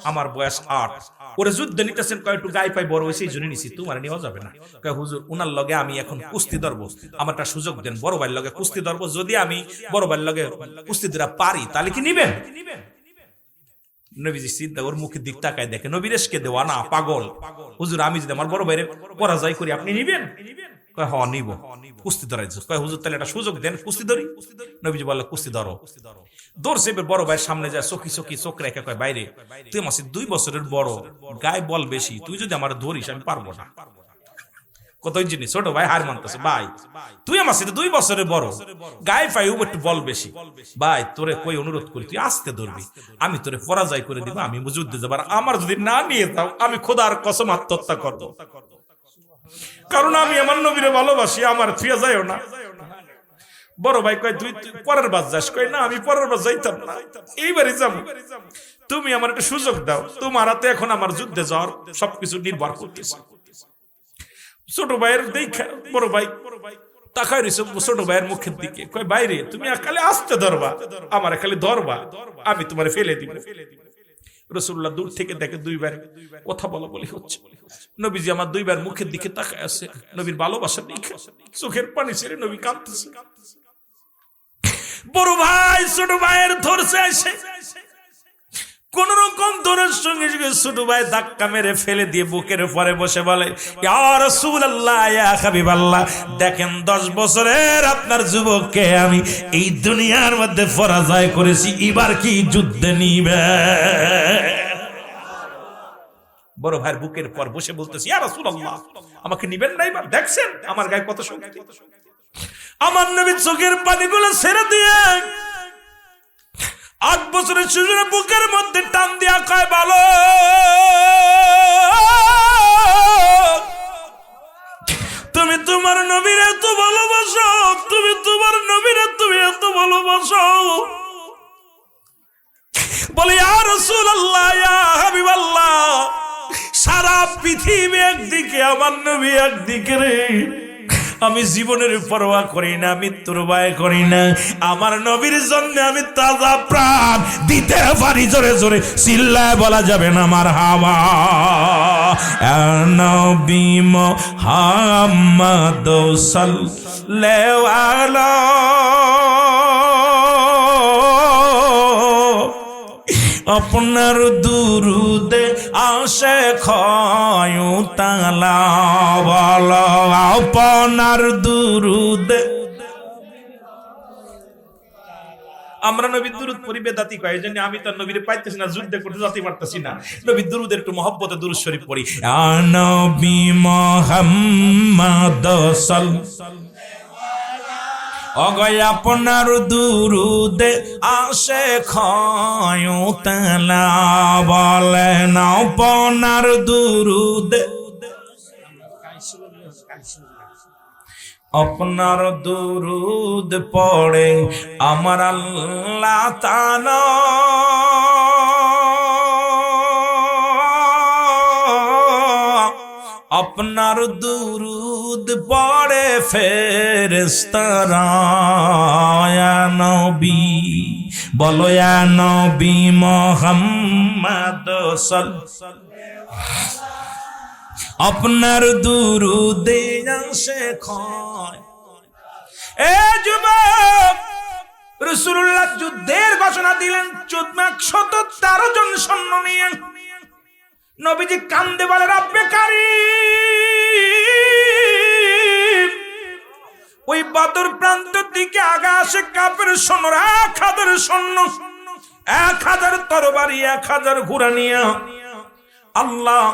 আমার বয়স 8, ওরে যুদ্ধ নিতেছেন, কয় একটু গায়ে পাই বড় হয়েছে এই জন্য নিছি, তোমার নেওয়া যাবে না। কয় হুজুর উনার লগে আমি এখন কুস্তি ধরবো, আমার একটা সুযোগ দেন, বড় ভাইয়ের লগে কুস্তি ধরবো, যদি আমি বড় ভাইয়ের লগে কুস্তি ধরা পারি তাহলে কি নিবেন? নবীজি চিন্তা, ওর মুখের দিক তাকায় দেখে, নবী রেশকে দেওয়া না পাগল, হুজুর আমি যদি আমার বড় ভাইয়ের পরাজয় করি আপনি নিবেন? কয় হ নিব, কুস্তি ধরাইছে। কয় হুজুর তাহলে একটা সুযোগ দেন, কুস্তি ধরি। নবীজি বলল কুস্তি ধরো। দৌড়ছে বড় ভাইয়ের সামনে যায়, চোখি চোখি চোখ রেখে কয় বাইরে তুই আমার 2 বছরের বড়, গায়ে বল বেশি, তুই যদি আমার ধরিস আমি পারবো না। কত জিনিস ছোট ভাই হার মানতেছে, ভাই তুই আমার সাথে 2 বছরের বড়, গায়ে পাই একটু বল বেশি, ভাই তোরে কই অনুরোধ করি তুই আসতে ধরবি, আমি তোরে পরাজয় করে দিব, আমি যুদ্ধে যাবার, আমার যদি না নিয়ে যাও আমি খোদার কসম আত্মহত্যা করব, কারণ আমি আমার নবীরে ভালোবাসি, আমার ফিরে যাইও না। বড় ভাই কয় তুই পরের বার যাস, কয় না আমি পরের বার যাইতাম না, এইবারই যাবো, তুমি আমার একটা সুযোগ দাও, তোমার হাতে এখন আমার যুদ্ধে যাওয়ার সবকিছু নির্ভর করতেছে। ছোট ভাইয়ের দেখা বড় ভাই তাকাই রইছে ছোট ভাইয়ের মুখের দিকে, কয় বাইরে তুমি খালি আসতে ধরবা, আমার খালি ধরবা, আমি তোমারে ফেলে দিব। রাসূলুল্লাহ দূর থেকে দেখে 2 বার কথা বলা বলি হচ্ছে, নবীজি আমার 2 বার মুখের দিকে তাকায় আছে, নবীর ভালোবাসা দেখে চোখের পানি ছেড়ে নবী কাঁদতেছে। বড় ভাই ছোট ভাইয়ের ধরছে আসে, কোন রকম ধরার সঙ্গে সঙ্গে ছোট ভাই ধাক্কা মেরে ফেলে দিয়ে বুকের উপরে বসে বলে, ইয়া রাসূলুল্লাহ ইয়া হাবিবাল্লাহ, দেখেন 10 বছরের আপনার যুবককে আমি এই দুনিয়ার মধ্যে পরাজয় করেছি, এবার কি যুদ্ধে নিবে? বড় ভাইয়ের বুকের পর বসে বলতেছি, ইয়া রাসূলুল্লাহ আমাকে নিবেন না এবার? দেখছেন আমার গায়ে কত শক্তি। আমার নবী চোখের পানিগুলো ছেড়ে দিয়ে 8 বছরের শিশুর বুকের মধ্যে টান দিয়া কয়, ভালো তুমি তোমার নবীর এত ভালোবাসো, তুমি তোমার নবীর তুমি এত ভালোবাসো, বলে ইয়া রাসূলুল্লাহ ইয়া হাবিবাল্লাহ, সারা পৃথিবী একদিকে আমার নবী একদিকে রে, আমি জীবনের পরোয়া করি না, মৃত্যুর ভয় করি না, আমার নবীর জন্য আমি তাজা প্রাণ দিতে পারি। জোরে জোরে চিল্লায় বলা যাবে না মারহাবা। নবী মুহাম্মদ সাল্লাল্লাহু আলাইহি আপনার দুরুদে আসে ক্ষয়তালা, বলো আপনার দুরুদে। আমরা নবীর দুরুদ পড়ি বেদাতি কয়, এইজন্য আমি তো নবীরে পাইতেছি না, যুদ্ধ করতে যেতে পারতেছি না, নবীর দুরুদের একটু মহব্বতে দুরুদ শরীফ পড়ি। ইয়া নবী মুহাম্মদ সাল্লাল্লাহু অগয় আপনার দুরুদে আসে ক্ষয়তালা, বলেন আপনার দুরুদে, আপনার দুরুদ পড়ে আমার আল্লাহ তাআলা, আপনার দুরুদ পড়ে ফেরেশতারা। ইয়া নবী বলো, ইয়া নবী মুহাম্মদ সাল্লাল্লাহু আপনার দুরুদে আসে ক্ষয়। এ যুবক, রাসূলুল্লাহ যুদ্ধের ঘোষণা দিলেন, 113 জন সৈন্য নিয়ে নবীজি কান্দে বলে, রব্বে কারীম, ওই বদর প্রান্ত দিকে আগা আসে কাফের সৈন্য, 1000 সৈন্য, 1000 তরবারি, 1000 ঘোড়া নিয়ে। আল্লাহ,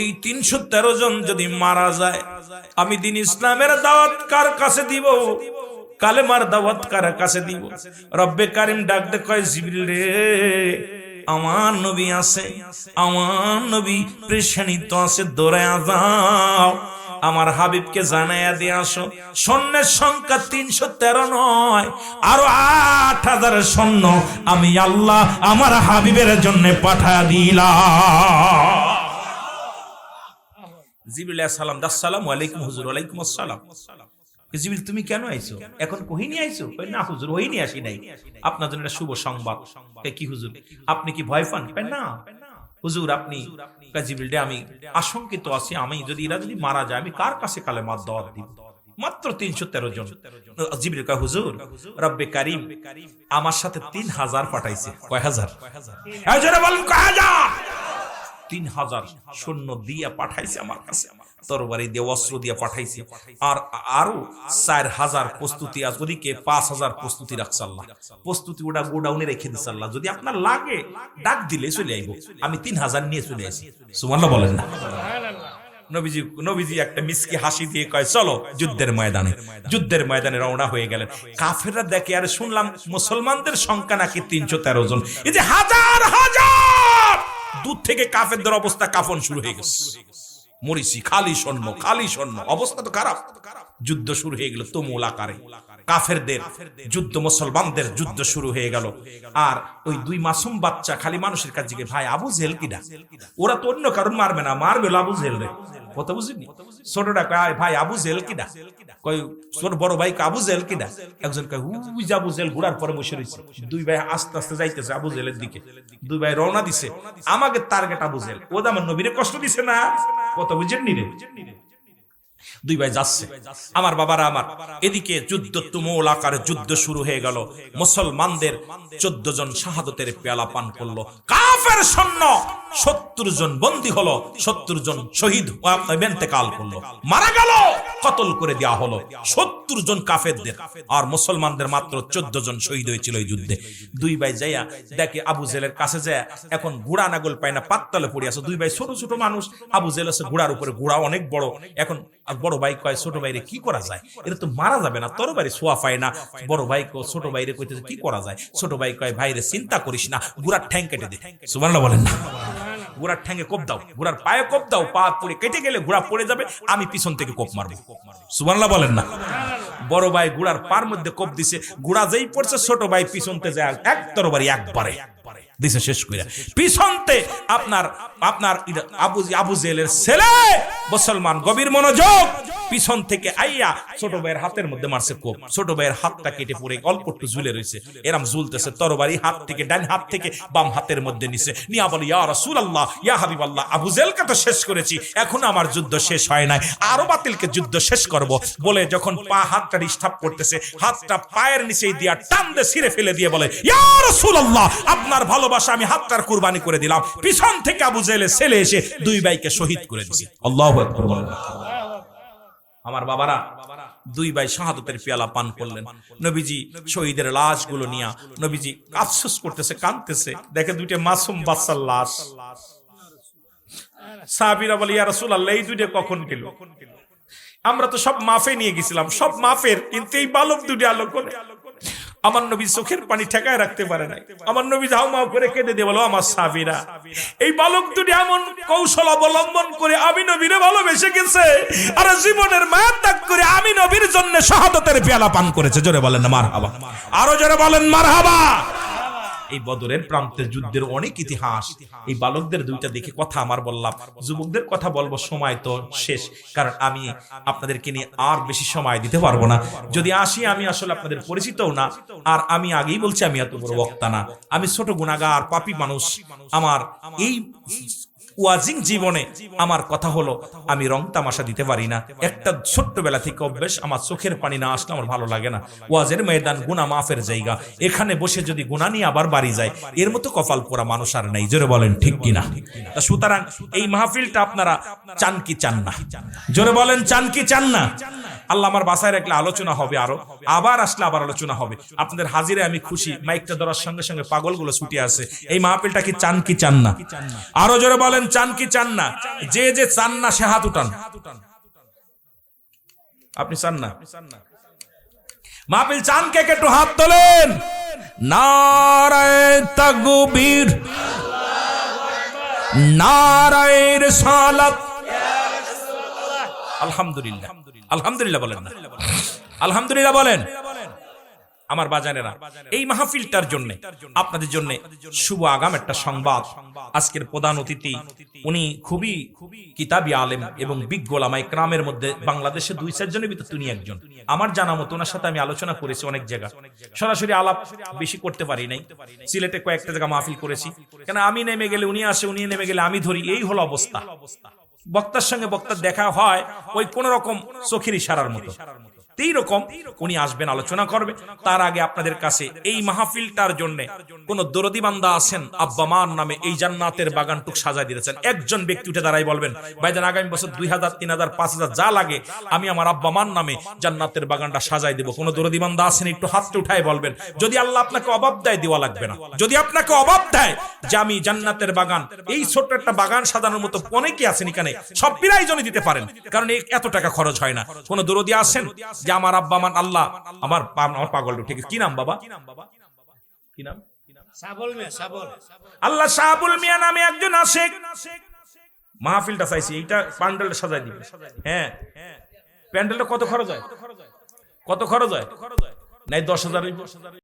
এই 313 জন যদি মারা যায়, আমি দিন ইসলামের দাওয়াত কার কাছে দিব? কালেমার দাওয়াত কার কাছে দিব? রব্বে কারীম ডাক দে কয়, জিবরিল রে, আমার নবী আছে, আমার নবী পেরেশানিতে আছে, দৌড়ায়া যাও, আমার হাবিবকে জানাইয়া দিয়ে আসো, সৈন্যের সংখ্যা 313 নয়, আরো 8000 সৈন্য আমি আল্লাহ আমার হাবিবের জন্য পাঠায়া দিলাম। জিবরিল আলাইহিস সালাম, আসসালামু আলাইকুম হুজুর। ওয়ালাইকুম আসসালাম। জিবরিল তুমি কেন আইছো? এখন কই নিয়ে আইছো? কই না হুজুর, ওই নিয়ে আসি নাই, আপনার জন্য একটা শুভ সংবাদ। কি হুজুর, আপনি কি ভয় পান? না হুজুর, আপনি। জিবরিল, আমি আশঙ্কিত আছি, আমি যদি এরা যদি মারা যায়, আমি কার কাছে কালেমার দাওয়াত দিব? মাত্র 313 জন। জিবরিল কয়, হুজুর, রব্বে কারীম আমার সাথে 3000 পাঠাইছে। কয় হাজার? এই জন্য বলেন কয় হাজার? 3000 সৈন্য দিয়া পাঠাইছে আমার কাছে, তরবারি দিয়ে অস্ত্র দিয়ে পাঠাইছে, আর আরো 4000 প্রস্তুতি আছে, ওদিকে 5000 প্রস্তুতি রাখছে আল্লাহ, প্রস্তুতি ওটা গোডাউনে রেখে দিচ্ছে আল্লাহ, যদি আপনার লাগে ডাক দিলে চলে আইব, আমি 3000 নিয়ে চলে আসি। সুবহানাল্লাহ বলেন না? নবীজি একটা মিষ্টি হাসি দিয়ে কয় চলো যুদ্ধের ময়দানে রওনা হয়ে গেলেন। কাফেররা দেখে, আরে শুনলাম মুসলমানদের সংখ্যা নাকি 313 জন, এই যে হাজার হাজার দূর থেকে কাফেরদের অবস্থা কাফন শুরু হয়ে গেছে, মরিচি খালি স্বর্ণ, অবস্থা তো খারাপ। যুদ্ধ শুরু হয়ে গেল তুমুল আকারে, কাফেরদের যুদ্ধ মুসলমানদের যুদ্ধ শুরু হয়ে গেল। আর ওই দুই মাসুম বাচ্চা খালি মানুষের কাছে গিয়ে, ভাই আবু জেহেল কিডা? ওরা তো অন্য কারণ মারবে না, মারবে আবু জেহেল রে। কথা বুঝিনি? ছোটটা কয় ভাই আবু জেহেল কিডা? কয় ছোট বড় ভাই আবু জেহেল কিডা? একজন কয় হুই আবু জেহেল ঘোড়ার পরে বসে রয়েছে। দুই ভাই আস্তে আস্তে যাইতেছে আবু জেহেলের দিকে, দুই ভাই রওনা দিছে, আমাকে টার্গেট আবু জেহেল। ও আমার নবীরে কষ্ট দিছে না, কথা বুঝেননি রে? দুই ভাই যাচ্ছে, আমার বাবারা আমার, এদিকে যুদ্ধ তুমুল আকারে যুদ্ধ শুরু হয়ে গেল। মুসলমানদের 14 জন শাহাদতের পেয়ালা পান করলো। কাফের সৈন্য 70 জন বন্দী হলো, 70 জন শহীদ ইন্তেকাল করলো, মারা গেল, কতল করে দেওয়া হলো 70 জন কাফেরদের। আর মুসলমানদের মাত্র 14 জন শহীদ হয়েছিল এই যুদ্ধে। দুই ভাই যাইয়া দেখে আবু জেহেলের কাছে যায়, এখন ঘোড়া নাগল পায় না, পাত্তালে পড়ে আছে। দুই ভাই ছোট ছোট মানুষ, আবু জেহেল আছে ঘোড়ার উপরে, ঘোড়া অনেক বড়। এখন বড় ভাই কয় ছোট ভাইরে কি করা যায়, এটা তো মারা যাবে না, তরবারি ছোঁয়া পায় না। বড় ভাই ছোট ভাইরে কইতেছে কি করা যায়? ছোট ভাই কয় ভাইরে চিন্তা করিস না, ঘোড়ার ঠ্যাং কেটে দে। সুবহানাল্লাহ বলেন না? ঘোড়ার ঠ্যাঙ্গে কোপ দাও, ঘোড়ার পায়ে কোপ দাও, পা পড়ে কেটে গেলে ঘোড়া পড়ে যাবে, আমি পিছন থেকে কোপ মারবো। সুবহানাল্লাহ বলেন না? বড় ভাই ঘোড়ার পার মধ্যে কোপ দিছে, ঘোড়া যেই পড়ছে ছোট ভাই পিছনতে যায় এক তরবারি একবারে দিছে শেষ করে। পিছনতে আপনার আবু জেহেলের ছেলে মুসলমান, গভীর মনোযোগ, পিছন থেকে আইয়া ছোট ভাইয়ের হাতের মধ্যে মারছে কোপ। ছোট ভাইয়ের হাতটা কেটে পড়ে অল্প একটু ঝুলে রয়েছে, এরম ঝুলতেছে। তরবারি হাত থেকে ডান হাত থেকে বাম হাতের মধ্যে নিছে, নিয়া বলে ইয়া রাসূলুল্লাহ, ইয়া হাবিবাল্লাহ, আবু জেহেলকে তো শেষ করেছি, এখন আমার যুদ্ধ শেষ হয় নাই, আরো বাতিলকে যুদ্ধ শেষ করব বলে যখন হাতটা ডিস্টার্ব করতেছে, হাতটা পায়ের নিচেই দিয়া টান দিয়ে ছিঁড়ে ফেলে দিয়ে বলে ইয়া রাসূলুল্লাহ, আপনার ভালোবাসা আমি হাতটার কুরবানি করে দিলাম। পিছন থেকে আবু জেহেলের ছেলে এসে দুই ভাইকে শহীদ করে দিয়েছে। আল্লাহু আকবার বলেন। আমার বাবারা, দুই ভাই শাহাদাতের পেয়ালা পান করলেন। নবীজি শহীদের লাশগুলো নিয়ে নবীজি আফসোস করতেছে, কাঁদতেছে, দেখে দুইটা মাসুম বাচ্চার লাশ। সাহাবীরা বলে ইয়া রাসূলুল্লাহ, এই দুইটা কখন গেল? আমরা তো সব মাফে নিয়ে গেছিলাম, সব মাফের, কিন্তু এই বালক দুইটা আলো করে। আমার নবী চোখের পানি ঠেকায় রাখতে পারে নাই। আমার নবী হাউমাউ করে কেঁদে দিয়ে বলো, আমার সাহাবীরা, এই বালক দুটি এমন কৌশল অবলম্বন করে আমি নবীরে ভালোবেসে গেছে, আর জীবনের মায়া ত্যাগ করে আমি নবীর জন্য শাহাদাতের পেয়ালা পান করেছে। জোরে বলেন না মারহাবা, আরো জোরে বলেন মারহাবা। এই বদরের প্রান্তের যুদ্ধের অনেক ইতিহাস। এই বালকদের দুইটা দেখে কথা আমার বললাম, যুবকদের কথা বলবো সময় তো শেষ, কারণ আমি আপনাদেরকে নিয়ে আর বেশি সময় দিতে পারবো না। যদি আসি, আমি আসলে আপনাদের পরিচিতও না, আর আমি আগেই বলছি আমি এত বড় বক্তা না, আমি ছোট গুনাহগার পাপী মানুষ। আমার এই ওয়াজিং জীবনে আমার কথা হলো, আমি রং তামাশা দিতে পারি না। একটা ছোট্টবেলা থেকে অভ্যেস, আমার চোখের পানি না আসলে আমার ভালো লাগে না। ওয়াজের ময়দান গুনাহ মাফের জায়গা, এখানে বসে যদি গুনাহ নিয়ে আবার বাড়ি যায়, এর মতো কপাল পোড়া মানুষ আর নাই। জোরে বলেন ঠিক কিনা? সুতরাং এই মাহফিলটা আপনারা চান কি চান না? জোরে বলেন চান কি চান না? আল্লাহ আমার বাসায় রাখলে আলোচনা হবে, আরো আবার আসলে আবার আলোচনা হবে। আপনাদের হাজিরে আমি খুশি। মাইকটা ধরার সঙ্গে সঙ্গে পাগলগুলো ছুটে আসে। এই মাহফিলটা কি চান কি চান না? আরো জোরে বলেন চান কি চান না? যে যে চান না সে হাত উঠান। আপনি চান না মাহফিল? চান কে কে একটু হাত তোলেন। নারায়ে তাকবীর, নারায়ে রিসালাত। আলহামদুলিল্লাহ, আলহামদুলিল্লাহ বলেন না? আলহামদুলিল্লাহ বলেন। আমার বাজানেরা, এই মাহফিলটার জন্য আপনাদের জন্য শুভ আগাম একটা সংবাদ। আজকের প্রধান অতিথি উনি খুবই কিতাবী আলেম এবং বিজ্ঞ ওলামা ইকরামের মধ্যে বাংলাদেশে 2-4 জনের ভিতর তিনি একজন। আমার জানা মতো ওনার সাথে আমি আলোচনা করেছি অনেক জায়গা, সরাসরি আলাপ বেশি করতে পারি নাই। সিলেটে কয়েকটা জায়গা মাহফিল করেছি, কেন আমি নেমে গেলে উনি আসে, উনি নেমে গেলে আমি ধরি, এই হলো অবস্থা। বক্তার সঙ্গে বক্তার দেখা হয় ওই কোন রকম চোখের ইশারার মতো। এইরকম উনি আসবেন, আলোচনা করবে। তার আগে আপনাদের কাছে এই মাহফিলটার জন্য কোন দরদি বান্দা আছেন আব্বা মার নামে এই জান্নাতের বাগানটুক সাজায় দিয়েছেন? একজন ব্যক্তি উঠে দাঁড়াই বলবেন, ভাইজান আগামী বছর 2000, 3000, 5000 যা লাগে আমি আমার আব্বা মার নামে জান্নাতের বাগানটা সাজাই দেব। কোন দরদি বান্দা আছেন? একটু হাতটা উঠায় বলবেন। যদি আল্লাহ আপনাকে অভাব দেয়, দেওয়া লাগবে না। যদি আপনাকে অভাব দেয় যে আমি জান্নাতের বাগান, এই ছোট্ট একটা বাগান সাজানোর মতো অনেকে আছেন এখানে, সব প্রায়জনই দিতে পারেন, কারণ এত টাকা খরচ হয় না। কোন দরদি আছেন যে আমার আব্বা মান আল্লাহ আমার পাগল ঠিক কি নাম বাবা, কি নাম? আল্লাহ সাবুল মিয়া নামে একজন আছে, মাহফিলটা চাইছি, এইটা প্যান্ডেলটা সাজাই দিবে। হ্যাঁ, প্যান্ডেলটা কত খরচ হয়? কত খরচ হয়? নাই 10,000